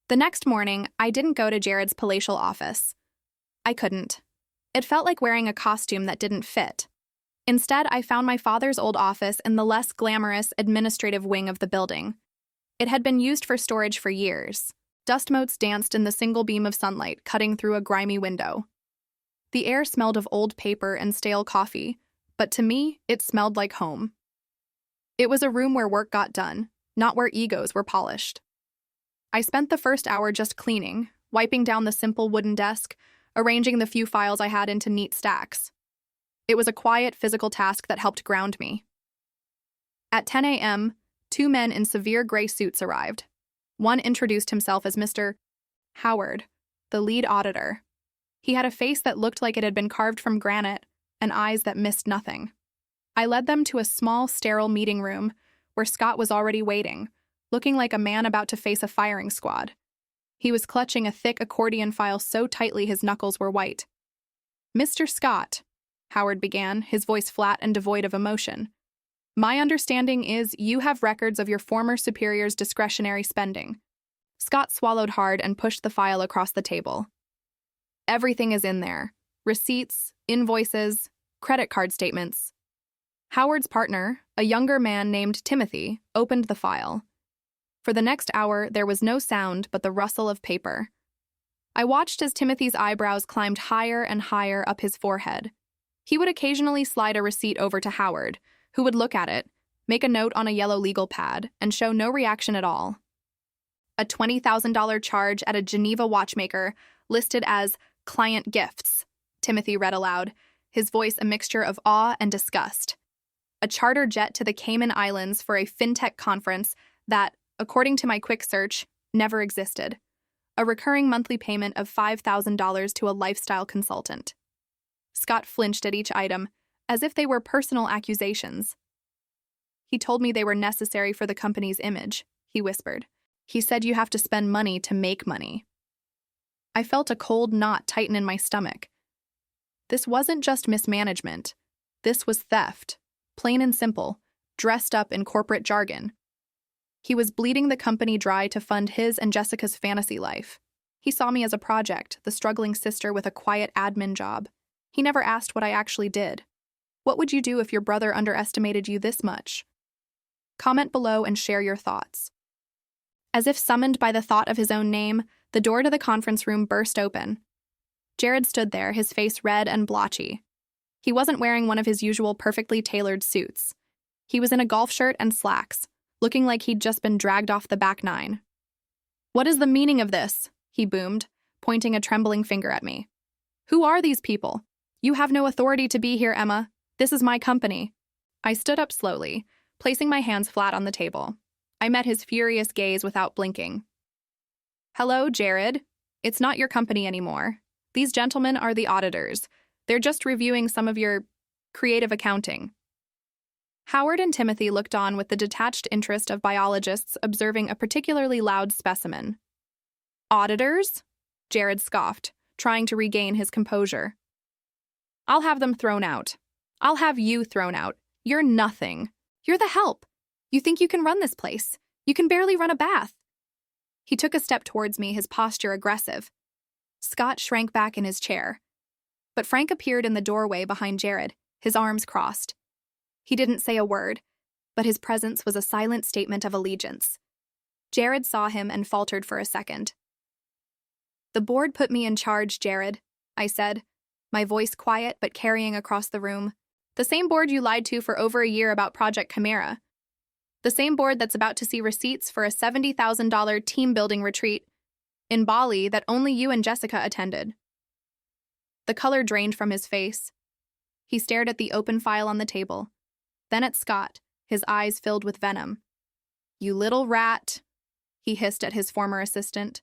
The next morning, I didn't go to Jared's palatial office. I couldn't. It felt like wearing a costume that didn't fit. Instead, I found my father's old office in the less glamorous administrative wing of the building. It had been used for storage for years. Dust motes danced in the single beam of sunlight cutting through a grimy window. The air smelled of old paper and stale coffee, but to me, it smelled like home. It was a room where work got done, not where egos were polished. I spent the first hour just cleaning, wiping down the simple wooden desk, arranging the few files I had into neat stacks. It was a quiet, physical task that helped ground me. At 10 a.m., two men in severe gray suits arrived. One introduced himself as Mr. Howard, the lead auditor. He had a face that looked like it had been carved from granite and eyes that missed nothing. I led them to a small, sterile meeting room where Scott was already waiting, looking like a man about to face a firing squad. He was clutching a thick accordion file so tightly his knuckles were white. "Mr. Scott," Howard began, his voice flat and devoid of emotion. "My understanding is you have records of your former superior's discretionary spending." Scott swallowed hard and pushed the file across the table. "Everything is in there. Receipts, invoices, credit card statements." Howard's partner, a younger man named Timothy, opened the file. For the next hour, there was no sound but the rustle of paper. I watched as Timothy's eyebrows climbed higher and higher up his forehead. He would occasionally slide a receipt over to Howard, who would look at it, make a note on a yellow legal pad, and show no reaction at all. A $20,000 charge at a Geneva watchmaker listed as client gifts, Timothy read aloud, his voice a mixture of awe and disgust. A charter jet to the Cayman Islands for a fintech conference that, according to my quick search, never existed. A recurring monthly payment of $5,000 to a lifestyle consultant. Scott flinched at each item, as if they were personal accusations. "He told me they were necessary for the company's image," he whispered. "He said you have to spend money to make money." I felt a cold knot tighten in my stomach. This wasn't just mismanagement. This was theft, plain and simple, dressed up in corporate jargon. He was bleeding the company dry to fund his and Jessica's fantasy life. He saw me as a project, the struggling sister with a quiet admin job. He never asked what I actually did. What would you do if your brother underestimated you this much? Comment below and share your thoughts. As if summoned by the thought of his own name, the door to the conference room burst open. Jared stood there, his face red and blotchy. He wasn't wearing one of his usual perfectly tailored suits. He was in a golf shirt and slacks, looking like he'd just been dragged off the back nine. "What is the meaning of this?" he boomed, pointing a trembling finger at me. "Who are these people? You have no authority to be here, Emma. This is my company." I stood up slowly, placing my hands flat on the table. I met his furious gaze without blinking. "Hello, Jared. It's not your company anymore. These gentlemen are the auditors. They're just reviewing some of your creative accounting." Howard and Timothy looked on with the detached interest of biologists observing a particularly loud specimen. "Auditors?" Jared scoffed, trying to regain his composure. "I'll have them thrown out. I'll have you thrown out. You're nothing. You're the help. You think you can run this place. You can barely run a bath." He took a step towards me, his posture aggressive. Scott shrank back in his chair. But Frank appeared in the doorway behind Jared, his arms crossed. He didn't say a word, but his presence was a silent statement of allegiance. Jared saw him and faltered for a second. "The board put me in charge, Jared," I said, my voice quiet but carrying across the room. "The same board you lied to for over a year about Project Chimera. The same board that's about to see receipts for a $70,000 team-building retreat in Bali that only you and Jessica attended." The color drained from his face. He stared at the open file on the table, then at Scott, his eyes filled with venom. "You little rat," he hissed at his former assistant.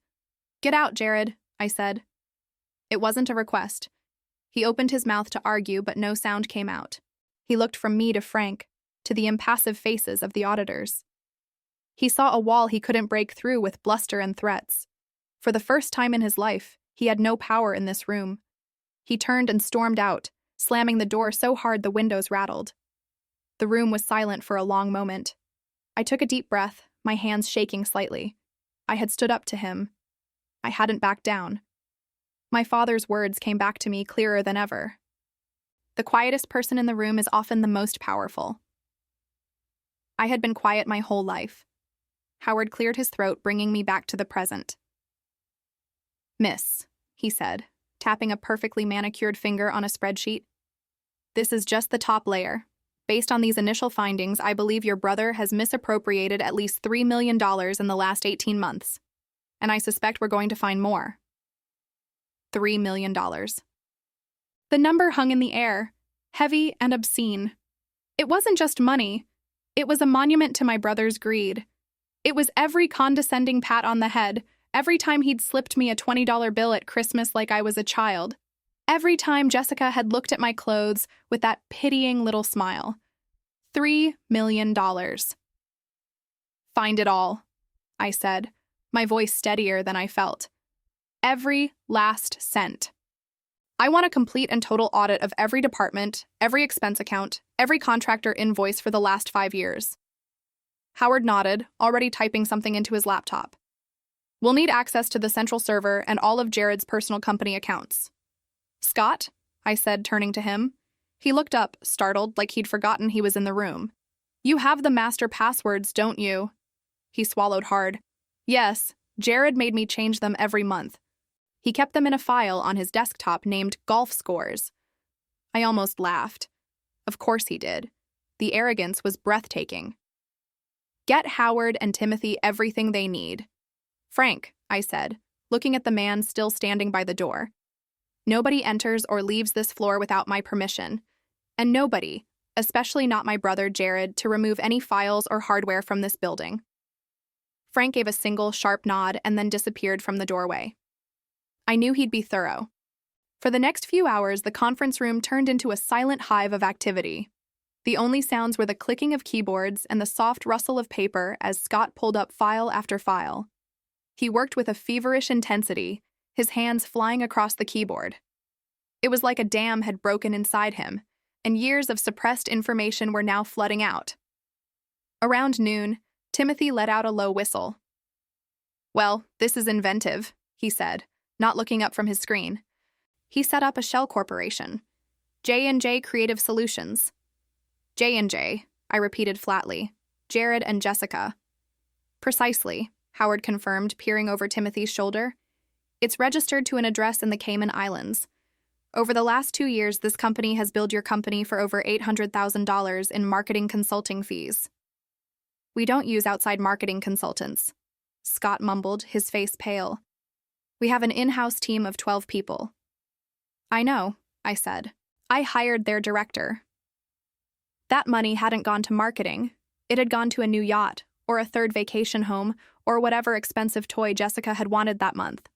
"Get out, Jared," I said. It wasn't a request. He opened his mouth to argue, but no sound came out. He looked from me to Frank, to the impassive faces of the auditors. He saw a wall he couldn't break through with bluster and threats. For the first time in his life, he had no power in this room. He turned and stormed out, slamming the door so hard the windows rattled. The room was silent for a long moment. I took a deep breath, my hands shaking slightly. I had stood up to him. I hadn't backed down. My father's words came back to me clearer than ever. The quietest person in the room is often the most powerful. I had been quiet my whole life. Howard cleared his throat, bringing me back to the present. "Miss," he said, tapping a perfectly manicured finger on a spreadsheet. "This is just the top layer. Based on these initial findings, I believe your brother has misappropriated at least $3 million in the last 18 months. And I suspect we're going to find more." $3 million. The number hung in the air, heavy and obscene. It wasn't just money. It was a monument to my brother's greed. It was every condescending pat on the head, every time he'd slipped me a $20 bill at Christmas like I was a child. Every time Jessica had looked at my clothes with that pitying little smile. $3 million. Find it all, I said, my voice steadier than I felt. Every last cent. I want a complete and total audit of every department, every expense account, every contractor invoice for the last 5 years. Howard nodded, already typing something into his laptop. We'll need access to the central server and all of Jared's personal company accounts. Scott, I said, turning to him. He looked up, startled, like he'd forgotten he was in the room. You have the master passwords, don't you? He swallowed hard. Yes, Jared made me change them every month. He kept them in a file on his desktop named Golf Scores. I almost laughed. Of course he did. The arrogance was breathtaking. Get Howard and Timothy everything they need. Frank, I said, looking at the man still standing by the door. Nobody enters or leaves this floor without my permission. And nobody, especially not my brother Jared, to remove any files or hardware from this building. Frank gave a single, sharp nod and then disappeared from the doorway. I knew he'd be thorough. For the next few hours, the conference room turned into a silent hive of activity. The only sounds were the clicking of keyboards and the soft rustle of paper as Scott pulled up file after file. He worked with a feverish intensity, his hands flying across the keyboard. It was like a dam had broken inside him, and years of suppressed information were now flooding out. Around noon, Timothy let out a low whistle. Well, this is inventive, he said, not looking up from his screen. He set up a shell corporation. J&J Creative Solutions. J&J, I repeated flatly. Jared and Jessica. Precisely, Howard confirmed, peering over Timothy's shoulder. It's registered to an address in the Cayman Islands. Over the last 2 years, this company has billed your company for over $800,000 in marketing consulting fees. We don't use outside marketing consultants, Scott mumbled, his face pale. We have an in-house team of 12 people. I know, I said. I hired their director. That money hadn't gone to marketing. It had gone to a new yacht, or a third vacation home, or whatever expensive toy Jessica had wanted that month.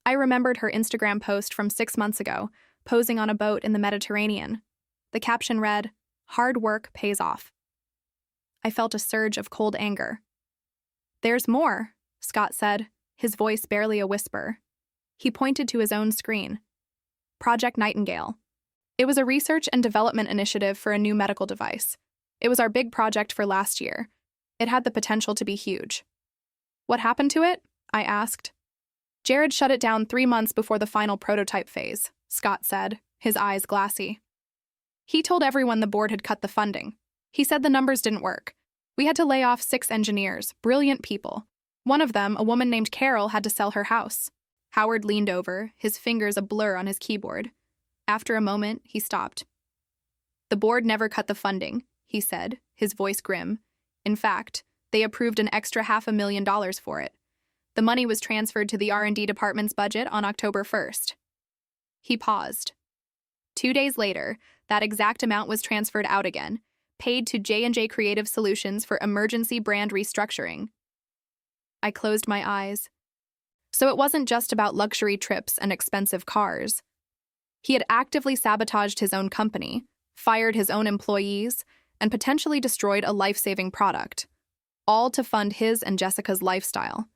I remembered her Instagram post from 6 months ago, posing on a boat in the Mediterranean. The caption read, "Hard work pays off." I felt a surge of cold anger. There's more, Scott said, his voice barely a whisper. He pointed to his own screen. Project Nightingale. It was a research and development initiative for a new medical device. It was our big project for last year. It had the potential to be huge. What happened to it? I asked. Jared shut it down 3 months before the final prototype phase, Scott said, his eyes glassy. He told everyone the board had cut the funding. He said the numbers didn't work. We had to lay off 6 engineers, brilliant people. One of them, a woman named Carol, had to sell her house. Howard leaned over, his fingers a blur on his keyboard. After a moment, he stopped. The board never cut the funding, he said, his voice grim. In fact, they approved an extra $500,000 for it. The money was transferred to the R&D department's budget on October 1st. He paused. 2 days later, that exact amount was transferred out again, paid to J&J Creative Solutions for emergency brand restructuring. I closed my eyes. So it wasn't just about luxury trips and expensive cars. He had actively sabotaged his own company, fired his own employees, and potentially destroyed a life-saving product, all to fund his and Jessica's lifestyle.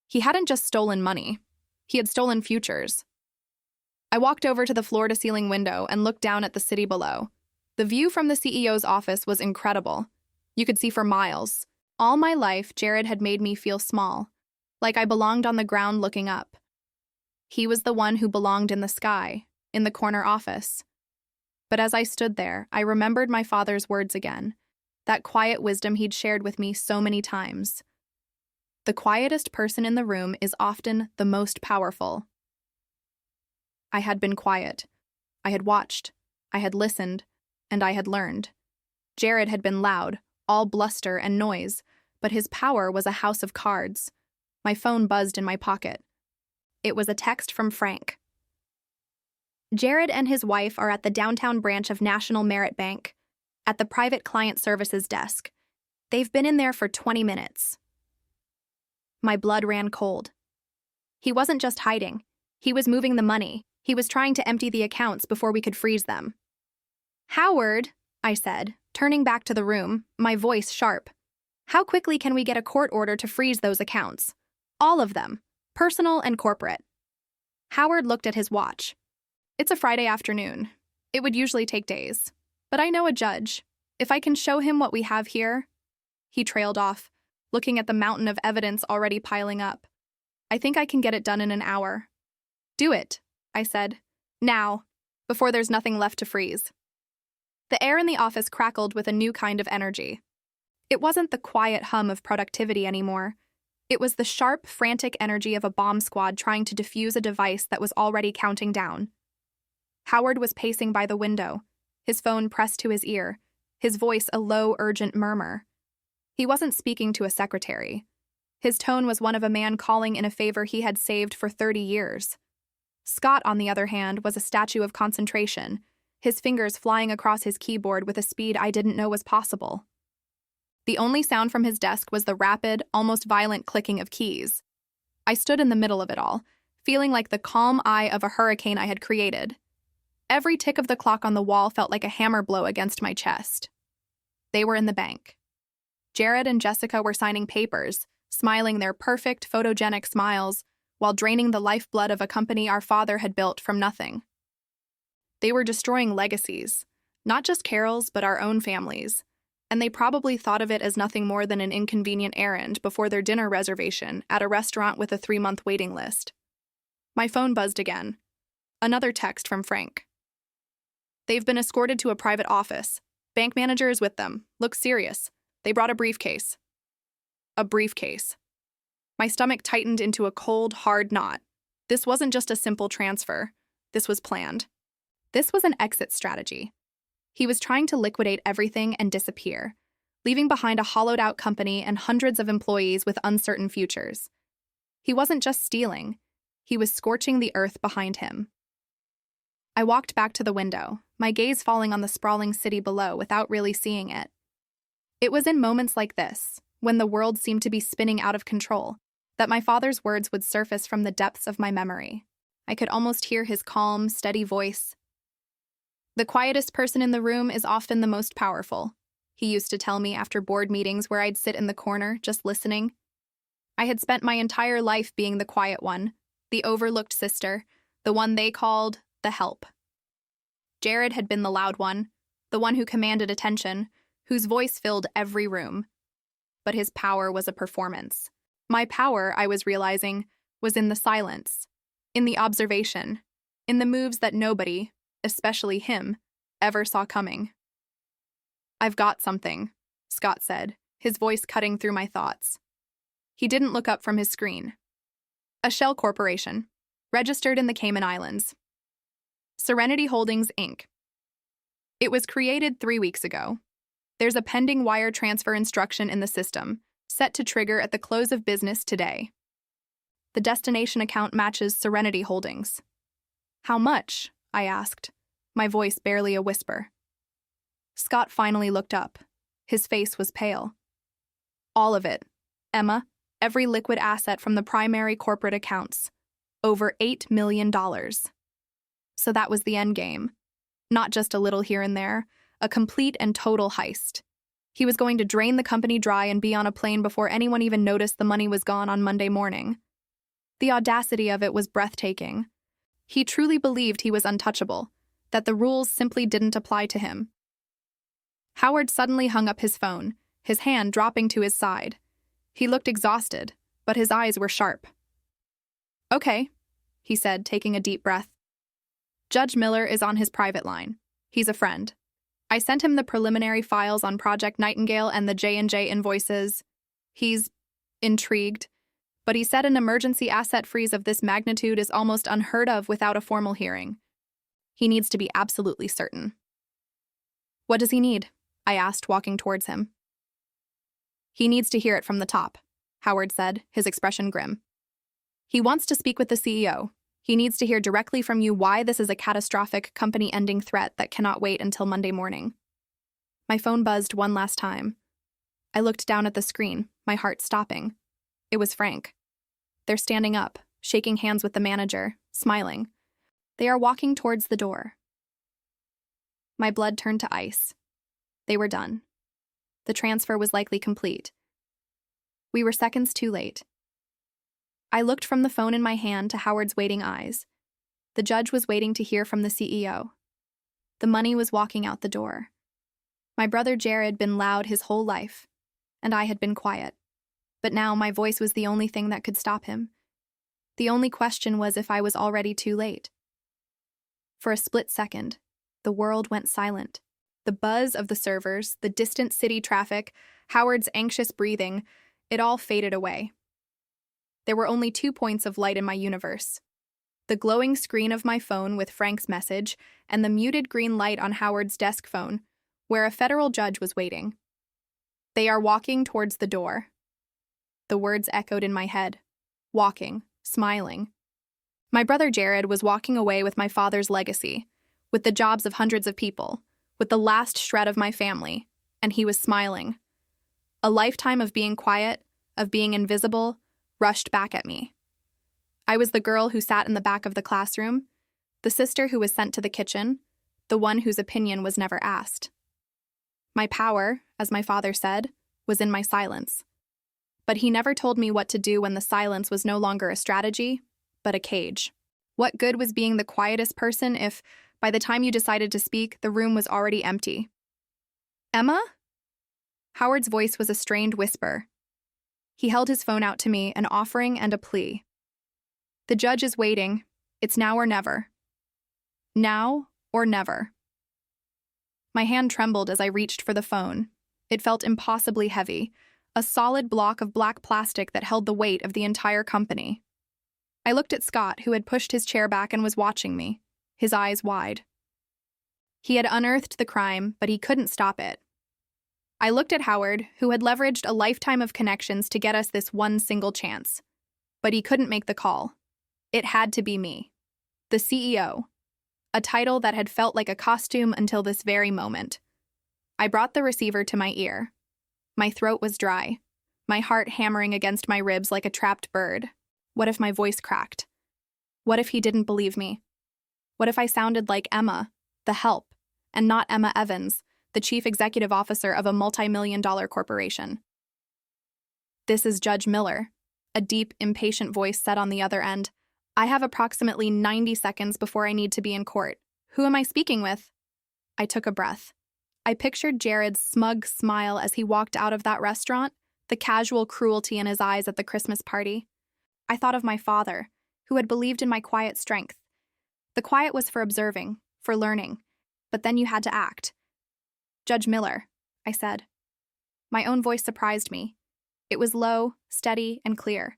He hadn't just stolen money. He had stolen futures. I walked over to the floor-to-ceiling window and looked down at the city below. The view from the CEO's office was incredible. You could see for miles. All my life, Jared had made me feel small, like I belonged on the ground looking up. He was the one who belonged in the sky, in the corner office. But as I stood there, I remembered my father's words again, that quiet wisdom he'd shared with me so many times. The quietest person in the room is often the most powerful. I had been quiet. I had watched. I had listened. And I had learned. Jared had been loud, all bluster and noise, but his power was a house of cards. My phone buzzed in my pocket. It was a text from Frank. Jared and his wife are at the downtown branch of National Merit Bank, at the private client services desk. They've been in there for 20 minutes. My blood ran cold. He wasn't just hiding. He was moving the money. He was trying to empty the accounts before we could freeze them. Howard, I said, turning back to the room, my voice sharp. How quickly can we get a court order to freeze those accounts? All of them, personal and corporate. Howard looked at his watch. It's a Friday afternoon. It would usually take days. But I know a judge. If I can show him what we have here. He trailed off, looking at the mountain of evidence already piling up. I think I can get it done in an hour. Do it, I said. Now, before there's nothing left to freeze. The air in the office crackled with a new kind of energy. It wasn't the quiet hum of productivity anymore. It was the sharp, frantic energy of a bomb squad trying to defuse a device that was already counting down. Howard was pacing by the window, his phone pressed to his ear, his voice a low, urgent murmur. He wasn't speaking to a secretary. His tone was one of a man calling in a favor he had saved for 30 years. Scott, on the other hand, was a statue of concentration, his fingers flying across his keyboard with a speed I didn't know was possible. The only sound from his desk was the rapid, almost violent clicking of keys. I stood in the middle of it all, feeling like the calm eye of a hurricane I had created. Every tick of the clock on the wall felt like a hammer blow against my chest. They were in the bank. Jared and Jessica were signing papers, smiling their perfect, photogenic smiles, while draining the lifeblood of a company our father had built from nothing. They were destroying legacies, not just Carol's, but our own families, and they probably thought of it as nothing more than an inconvenient errand before their dinner reservation at a restaurant with a 3-month waiting list. My phone buzzed again. Another text from Frank. They've been escorted to a private office. Bank manager is with them. Looks serious. They brought a briefcase. A briefcase. My stomach tightened into a cold, hard knot. This wasn't just a simple transfer. This was planned. This was an exit strategy. He was trying to liquidate everything and disappear, leaving behind a hollowed-out company and hundreds of employees with uncertain futures. He wasn't just stealing. He was scorching the earth behind him. I walked back to the window, my gaze falling on the sprawling city below without really seeing it. It was in moments like this, when the world seemed to be spinning out of control, that my father's words would surface from the depths of my memory. I could almost hear his calm, steady voice. The quietest person in the room is often the most powerful, he used to tell me after board meetings where I'd sit in the corner, just listening. I had spent my entire life being the quiet one, the overlooked sister, the one they called the help. Jared had been the loud one, the one who commanded attention, whose voice filled every room. But his power was a performance. My power, I was realizing, was in the silence, in the observation, in the moves that nobody, especially him, ever saw coming. I've got something, Scott said, his voice cutting through my thoughts. He didn't look up from his screen. A shell corporation, registered in the Cayman Islands. Serenity Holdings, Inc. It was created 3 weeks ago. There's a pending wire transfer instruction in the system, set to trigger at the close of business today. The destination account matches Serenity Holdings. How much? I asked, my voice barely a whisper. Scott finally looked up. His face was pale. All of it, Emma, every liquid asset from the primary corporate accounts. Over $8 million. So that was the end game. Not just a little here and there, a complete and total heist. He was going to drain the company dry and be on a plane before anyone even noticed the money was gone on Monday morning. The audacity of it was breathtaking. He truly believed he was untouchable, that the rules simply didn't apply to him. Howard suddenly hung up his phone, his hand dropping to his side. He looked exhausted, but his eyes were sharp. Okay, he said, taking a deep breath. Judge Miller is on his private line. He's a friend. I sent him the preliminary files on Project Nightingale and the J&J invoices. He's intrigued, but he said an emergency asset freeze of this magnitude is almost unheard of without a formal hearing. He needs to be absolutely certain. What does he need? I asked, walking towards him. He needs to hear it from the top, Howard said, his expression grim. He wants to speak with the CEO. He needs to hear directly from you why this is a catastrophic, company-ending threat that cannot wait until Monday morning. My phone buzzed one last time. I looked down at the screen, my heart stopping. It was Frank. They're standing up, shaking hands with the manager, smiling. They are walking towards the door. My blood turned to ice. They were done. The transfer was likely complete. We were seconds too late. I looked from the phone in my hand to Howard's waiting eyes. The judge was waiting to hear from the CEO. The money was walking out the door. My brother Jared had been loud his whole life, and I had been quiet. But now my voice was the only thing that could stop him. The only question was if I was already too late. For a split second, the world went silent. The buzz of the servers, the distant city traffic, Howard's anxious breathing, it all faded away. There were only 2 points of light in my universe. The glowing screen of my phone with Frank's message and the muted green light on Howard's desk phone, where a federal judge was waiting. They are walking towards the door. The words echoed in my head. Walking, smiling. My brother Jared was walking away with my father's legacy, with the jobs of hundreds of people, with the last shred of my family, and he was smiling. A lifetime of being quiet, of being invisible, rushed back at me. I was the girl who sat in the back of the classroom, the sister who was sent to the kitchen, the one whose opinion was never asked. My power, as my father said, was in my silence. But he never told me what to do when the silence was no longer a strategy, but a cage. What good was being the quietest person if, by the time you decided to speak, the room was already empty? Emma? Howard's voice was a strained whisper. He held his phone out to me, an offering and a plea. The judge is waiting. It's now or never. Now or never. My hand trembled as I reached for the phone. It felt impossibly heavy, a solid block of black plastic that held the weight of the entire company. I looked at Scott, who had pushed his chair back and was watching me, his eyes wide. He had unearthed the crime, but he couldn't stop it. I looked at Howard, who had leveraged a lifetime of connections to get us this one single chance. But he couldn't make the call. It had to be me. The CEO. A title that had felt like a costume until this very moment. I brought the receiver to my ear. My throat was dry, my heart hammering against my ribs like a trapped bird. What if my voice cracked? What if he didn't believe me? What if I sounded like Emma, the help, and not Emma Evans, the chief executive officer of a multi-million-dollar corporation? This is Judge Miller, a deep, impatient voice said on the other end. I have approximately 90 seconds before I need to be in court. Who am I speaking with? I took a breath. I pictured Jared's smug smile as he walked out of that restaurant, the casual cruelty in his eyes at the Christmas party. I thought of my father, who had believed in my quiet strength. The quiet was for observing, for learning, but then you had to act. Judge Miller, I said. My own voice surprised me. It was low, steady, and clear.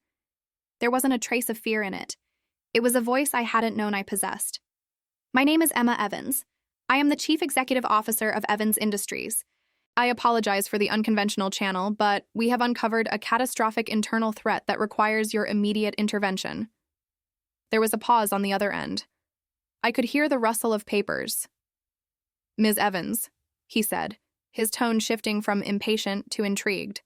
There wasn't a trace of fear in it. It was a voice I hadn't known I possessed. My name is Emma Evans. I am the Chief Executive Officer of Evans Industries. I apologize for the unconventional channel, but we have uncovered a catastrophic internal threat that requires your immediate intervention. There was a pause on the other end. I could hear the rustle of papers. Ms. Evans, he said, his tone shifting from impatient to intrigued.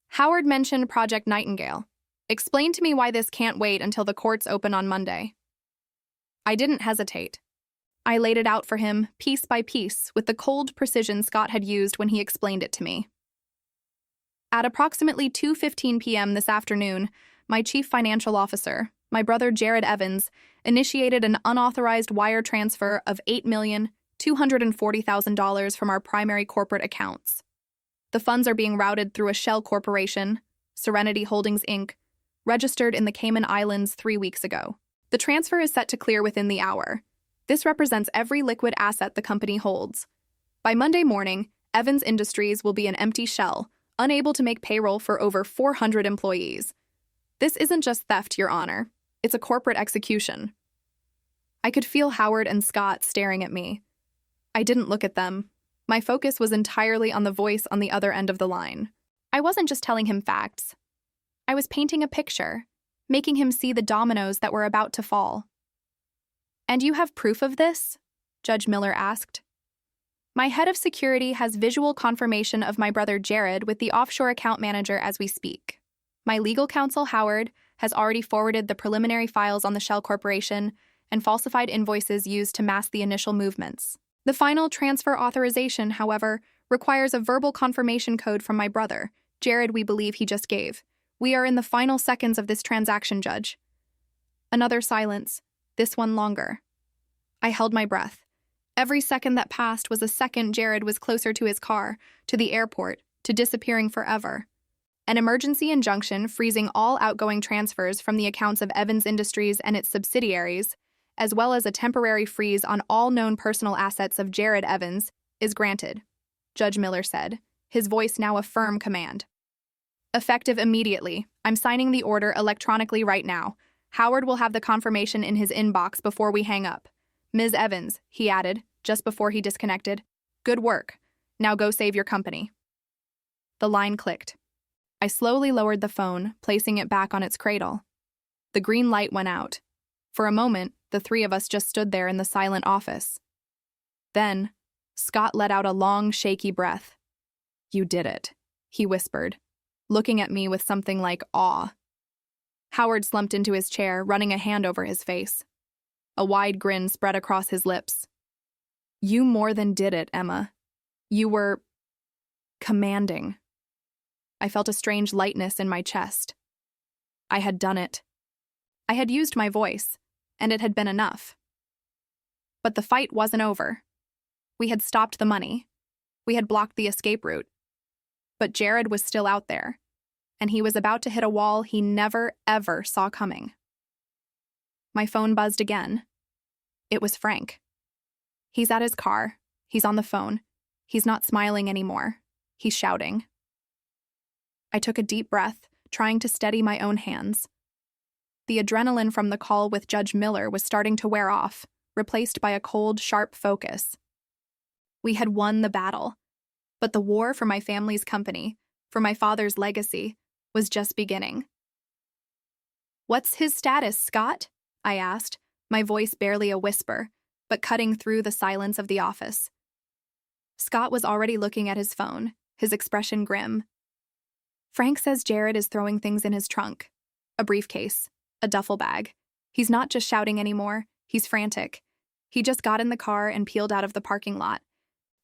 Howard mentioned Project Nightingale. Explain to me why this can't wait until the courts open on Monday. I didn't hesitate. I laid it out for him, piece by piece, with the cold precision Scott had used when he explained it to me. At approximately 2:15 p.m. this afternoon, my chief financial officer, my brother Jared Evans, initiated an unauthorized wire transfer of $8,240,000 from our primary corporate accounts. The funds are being routed through a shell corporation, Serenity Holdings, Inc., registered in the Cayman Islands 3 weeks ago. The transfer is set to clear within the hour. This represents every liquid asset the company holds. By Monday morning, Evans Industries will be an empty shell, unable to make payroll for over 400 employees. This isn't just theft, Your Honor. It's a corporate execution. I could feel Howard and Scott staring at me. I didn't look at them. My focus was entirely on the voice on the other end of the line. I wasn't just telling him facts. I was painting a picture, making him see the dominoes that were about to fall. "And you have proof of this?" Judge Miller asked. "My head of security has visual confirmation of my brother Jared with the offshore account manager as we speak. My legal counsel, Howard, has already forwarded the preliminary files on the Shell Corporation and falsified invoices used to mask the initial movements. The final transfer authorization, however, requires a verbal confirmation code from my brother, Jared, we believe he just gave. We are in the final seconds of this transaction, Judge." Another silence, this one longer. I held my breath. Every second that passed was a second Jared was closer to his car, to the airport, to disappearing forever. An emergency injunction freezing all outgoing transfers from the accounts of Evans Industries and its subsidiaries, as well as a temporary freeze on all known personal assets of Jared Evans, is granted, Judge Miller said, his voice now a firm command. "Effective immediately. I'm signing the order electronically right now. Howard will have the confirmation in his inbox before we hang up. Ms. Evans," he added, just before he disconnected, "good work. Now go save your company." The line clicked. I slowly lowered the phone, placing it back on its cradle. The green light went out. For a moment, the three of us just stood there in the silent office. Then, Scott let out a long, shaky breath. "You did it," he whispered, looking at me with something like awe. Howard slumped into his chair, running a hand over his face. A wide grin spread across his lips. "You more than did it, Emma. You were commanding." I felt a strange lightness in my chest. I had done it. I had used my voice, and it had been enough. But the fight wasn't over. We had stopped the money. We had blocked the escape route. But Jared was still out there, and he was about to hit a wall he never, ever saw coming. My phone buzzed again. It was Frank. He's at his car. He's on the phone. He's not smiling anymore. He's shouting. I took a deep breath, trying to steady my own hands. The adrenaline from the call with Judge Miller was starting to wear off, replaced by a cold, sharp focus. We had won the battle, but the war for my family's company, for my father's legacy, was just beginning. "What's his status, Scott?" I asked, my voice barely a whisper, but cutting through the silence of the office. Scott was already looking at his phone, his expression grim. "Frank says Jared is throwing things in his trunk. A briefcase, a duffel bag. He's not just shouting anymore, he's frantic. He just got in the car and peeled out of the parking lot."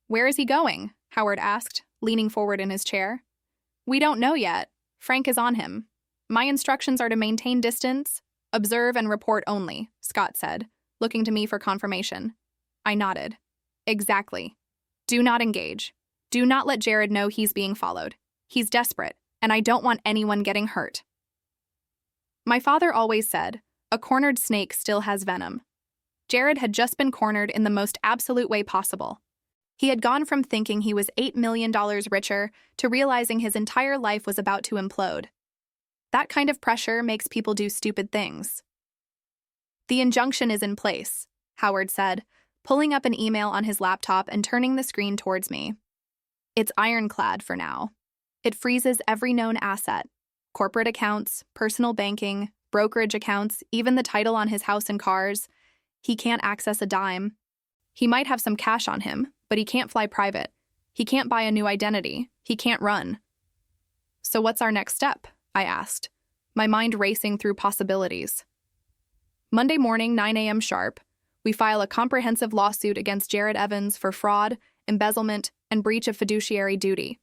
"Where is he going?" Howard asked, leaning forward in his chair. "We don't know yet. Frank is on him. My instructions are to maintain distance, observe and report only," Scott said, looking to me for confirmation. I nodded. "Exactly. Do not engage. Do not let Jared know he's being followed. He's desperate, and I don't want anyone getting hurt." My father always said, "A cornered snake still has venom." Jared had just been cornered in the most absolute way possible. He had gone from thinking he was $8 million richer to realizing his entire life was about to implode. That kind of pressure makes people do stupid things. "The injunction is in place," Howard said, pulling up an email on his laptop and turning the screen towards me. "It's ironclad for now. It freezes every known asset, corporate accounts, personal banking, brokerage accounts, even the title on his house and cars. He can't access a dime. He might have some cash on him, but he can't fly private. He can't buy a new identity. He can't run." "So what's our next step?" I asked, my mind racing through possibilities. "Monday morning, 9 a.m. sharp, we file a comprehensive lawsuit against Jared Evans for fraud, embezzlement, and breach of fiduciary duty,"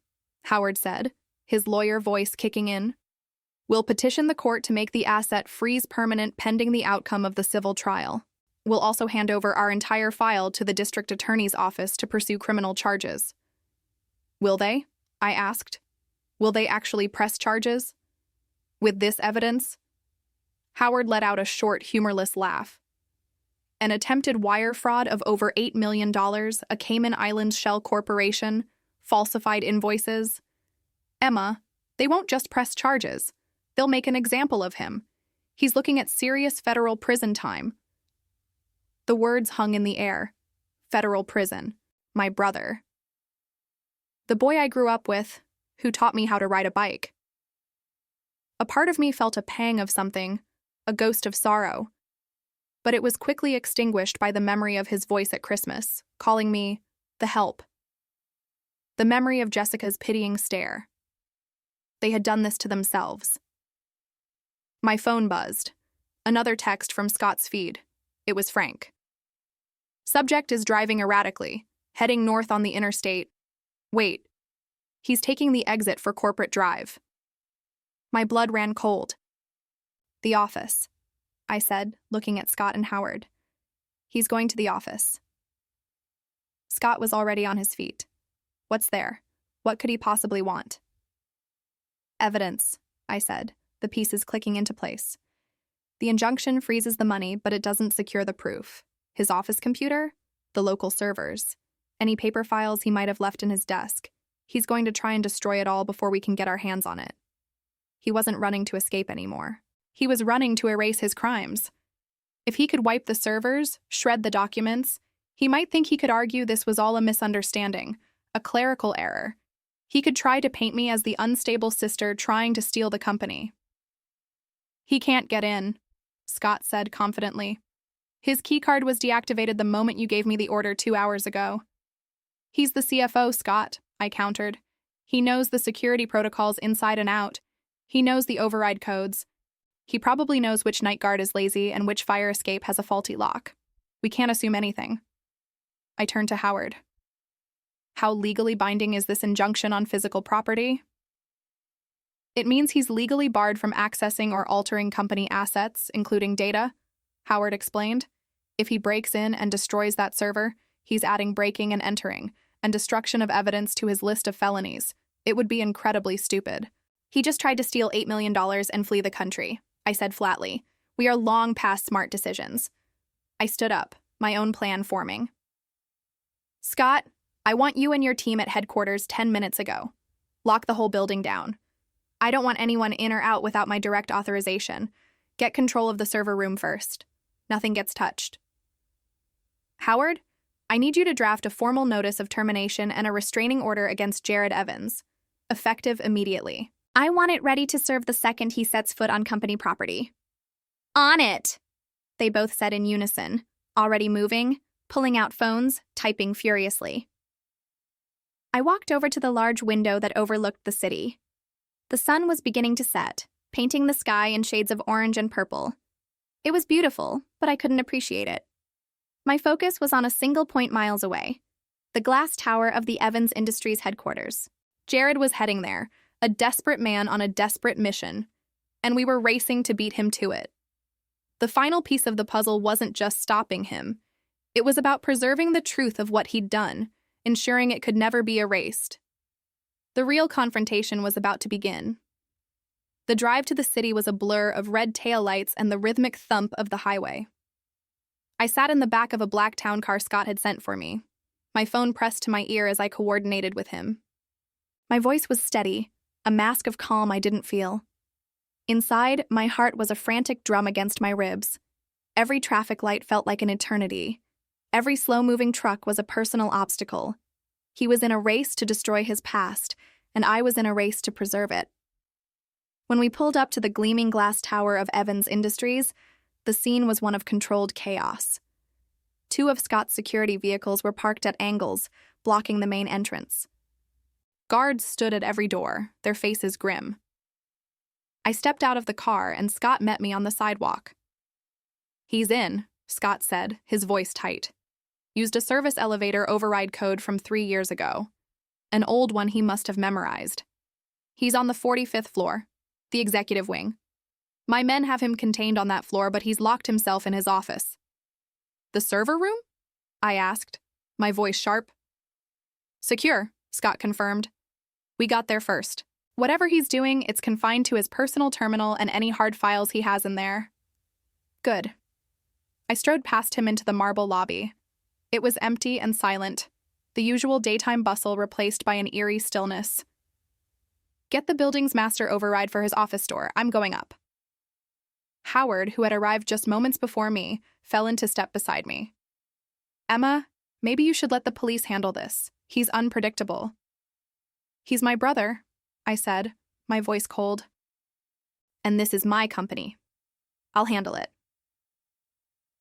Howard said, his lawyer voice kicking in. "We'll petition the court to make the asset freeze permanent pending the outcome of the civil trial. We'll also hand over our entire file to the district attorney's office to pursue criminal charges." "Will they?" I asked. "Will they actually press charges? With this evidence?" Howard let out a short, humorless laugh. "An attempted wire fraud of over $8 million, a Cayman Islands Shell Corporation, falsified invoices. Emma, they won't just press charges. They'll make an example of him. He's looking at serious federal prison time." The words hung in the air. Federal prison. My brother. The boy I grew up with, who taught me how to ride a bike. A part of me felt a pang of something, a ghost of sorrow. But it was quickly extinguished by the memory of his voice at Christmas, calling me the help. The memory of Jessica's pitying stare. They had done this to themselves. My phone buzzed. Another text from Scott's feed. It was Frank. Subject is driving erratically, heading north on the interstate. Wait. He's taking the exit for Corporate Drive. My blood ran cold. The office, I said, looking at Scott and Howard. He's going to the office. Scott was already on his feet. What's there? What could he possibly want? Evidence, I said, the pieces clicking into place. The injunction freezes the money, but it doesn't secure the proof. His office computer? The local servers. Any paper files he might have left in his desk. He's going to try and destroy it all before we can get our hands on it. He wasn't running to escape anymore. He was running to erase his crimes. If he could wipe the servers, shred the documents, he might think he could argue this was all a misunderstanding, a clerical error. He could try to paint me as the unstable sister trying to steal the company. He can't get in, Scott said confidently. His keycard was deactivated the moment you gave me the order 2 hours ago. He's the CFO, Scott, I countered. He knows the security protocols inside and out. He knows the override codes. He probably knows which night guard is lazy and which fire escape has a faulty lock. We can't assume anything. I turned to Howard. How legally binding is this injunction on physical property? It means he's legally barred from accessing or altering company assets, including data, Howard explained. If he breaks in and destroys that server, he's adding breaking and entering, and destruction of evidence to his list of felonies. It would be incredibly stupid. He just tried to steal $8 million and flee the country, I said flatly. We are long past smart decisions. I stood up, my own plan forming. Scott, I want you and your team at headquarters 10 minutes ago. Lock the whole building down. I don't want anyone in or out without my direct authorization. Get control of the server room first. Nothing gets touched. Howard, I need you to draft a formal notice of termination and a restraining order against Jared Evans, effective immediately. I want it ready to serve the second he sets foot on company property. On it, they both said in unison, already moving, pulling out phones, typing furiously. I walked over to the large window that overlooked the city. The sun was beginning to set, painting the sky in shades of orange and purple. It was beautiful, but I couldn't appreciate it. My focus was on a single point miles away, the glass tower of the Evans Industries headquarters. Jared was heading there, a desperate man on a desperate mission, and we were racing to beat him to it. The final piece of the puzzle wasn't just stopping him. It was about preserving the truth of what he'd done, ensuring it could never be erased. The real confrontation was about to begin. The drive to the city was a blur of red taillights and the rhythmic thump of the highway. I sat in the back of a black town car Scott had sent for me, my phone pressed to my ear as I coordinated with him. My voice was steady, a mask of calm I didn't feel. Inside, my heart was a frantic drum against my ribs. Every traffic light felt like an eternity. Every slow-moving truck was a personal obstacle. He was in a race to destroy his past, and I was in a race to preserve it. When we pulled up to the gleaming glass tower of Evans Industries, the scene was one of controlled chaos. 2 of Scott's security vehicles were parked at angles, blocking the main entrance. Guards stood at every door, their faces grim. I stepped out of the car, and Scott met me on the sidewalk. He's in, Scott said, his voice tight. Used a service elevator override code from 3 years ago. An old one he must have memorized. He's on the 45th floor, the executive wing. My men have him contained on that floor, but he's locked himself in his office. The server room? I asked, my voice sharp. Secure, Scott confirmed. We got there first. Whatever he's doing, it's confined to his personal terminal and any hard files he has in there. Good. I strode past him into the marble lobby. It was empty and silent, the usual daytime bustle replaced by an eerie stillness. Get the building's master override for his office door. I'm going up. Howard, who had arrived just moments before me, fell into step beside me. Emma, maybe you should let the police handle this. He's unpredictable. He's my brother, I said, my voice cold. And this is my company. I'll handle it.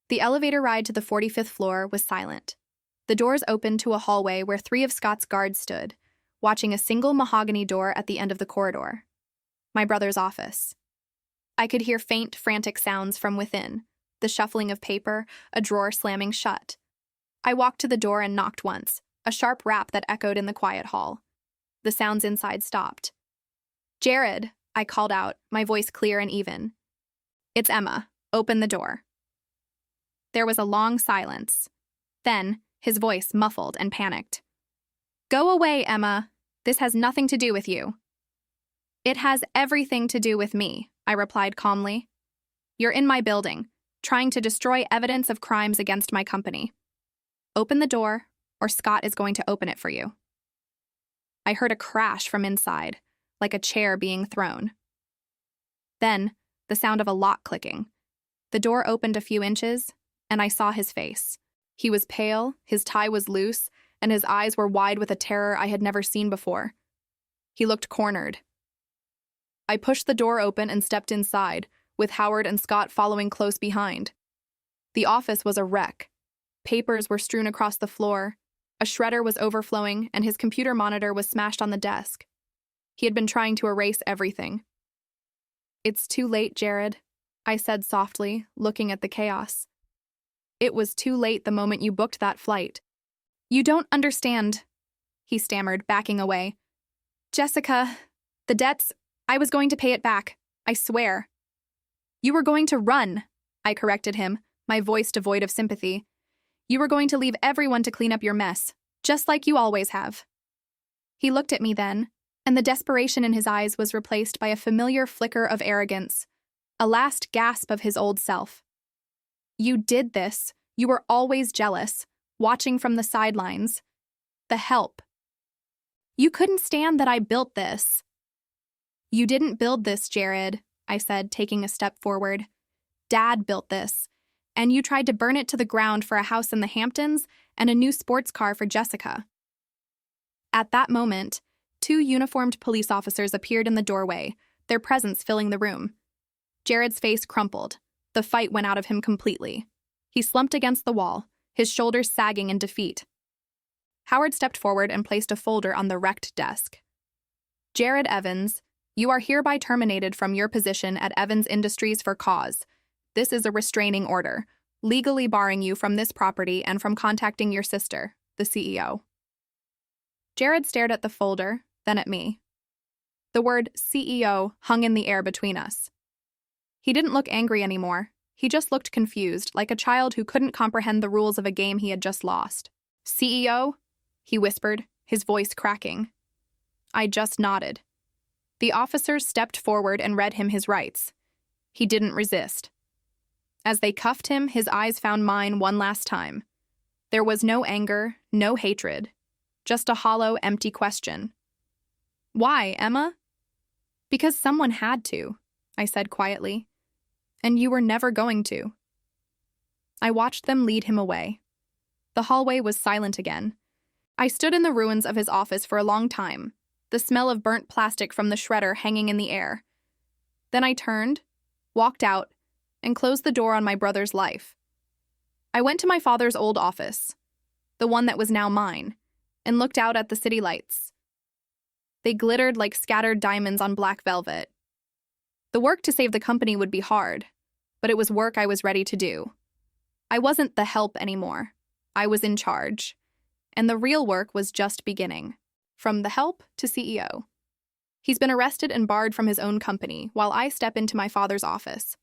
The elevator ride to the 45th floor was silent. The doors opened to a hallway where 3 of Scott's guards stood, watching a single mahogany door at the end of the corridor. My brother's office. I could hear faint, frantic sounds from within, the shuffling of paper, a drawer slamming shut. I walked to the door and knocked once, a sharp rap that echoed in the quiet hall. The sounds inside stopped. "Jared," I called out, my voice clear and even. "It's Emma. Open the door." There was a long silence. Then, his voice muffled and panicked. "Go away, Emma. This has nothing to do with you." "It has everything to do with me," I replied calmly. "You're in my building, trying to destroy evidence of crimes against my company. Open the door, or Scott is going to open it for you." I heard a crash from inside, like a chair being thrown. Then, the sound of a lock clicking. The door opened a few inches, and I saw his face. He was pale, his tie was loose, and his eyes were wide with a terror I had never seen before. He looked cornered. I pushed the door open and stepped inside, with Howard and Scott following close behind. The office was a wreck. Papers were strewn across the floor. A shredder was overflowing, and his computer monitor was smashed on the desk. He had been trying to erase everything. "It's too late, Jared," I said softly, looking at the chaos. "It was too late the moment you booked that flight." "You don't understand," he stammered, backing away. "Jessica, the debts, I was going to pay it back, I swear." "You were going to run," I corrected him, my voice devoid of sympathy. "You were going to leave everyone to clean up your mess, just like you always have." He looked at me then, and the desperation in his eyes was replaced by a familiar flicker of arrogance, a last gasp of his old self. "You did this. You were always jealous, watching from the sidelines. The help. You couldn't stand that I built this." "You didn't build this, Jared," I said, taking a step forward. "Dad built this, and you tried to burn it to the ground for a house in the Hamptons and a new sports car for Jessica." At that moment, 2 uniformed police officers appeared in the doorway, their presence filling the room. Jared's face crumpled. The fight went out of him completely. He slumped against the wall, his shoulders sagging in defeat. Howard stepped forward and placed a folder on the wrecked desk. "Jared Evans, you are hereby terminated from your position at Evans Industries for cause. This is a restraining order, legally barring you from this property and from contacting your sister, the CEO." Jared stared at the folder, then at me. The word CEO hung in the air between us. He didn't look angry anymore. He just looked confused, like a child who couldn't comprehend the rules of a game he had just lost. "CEO?" he whispered, his voice cracking. I just nodded. The officers stepped forward and read him his rights. He didn't resist. As they cuffed him, his eyes found mine one last time. There was no anger, no hatred, just a hollow, empty question. "Why, Emma?" "Because someone had to," I said quietly. "And you were never going to." I watched them lead him away. The hallway was silent again. I stood in the ruins of his office for a long time, the smell of burnt plastic from the shredder hanging in the air. Then I turned, walked out, and closed the door on my brother's life. I went to my father's old office, the one that was now mine, and looked out at the city lights. They glittered like scattered diamonds on black velvet. The work to save the company would be hard, but it was work I was ready to do. I wasn't the help anymore. I was in charge. And the real work was just beginning. From the help to CEO. He's been arrested and barred from his own company while I step into my father's office.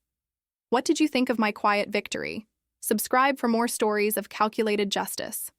What did you think of my quiet victory? Subscribe for more stories of calculated justice.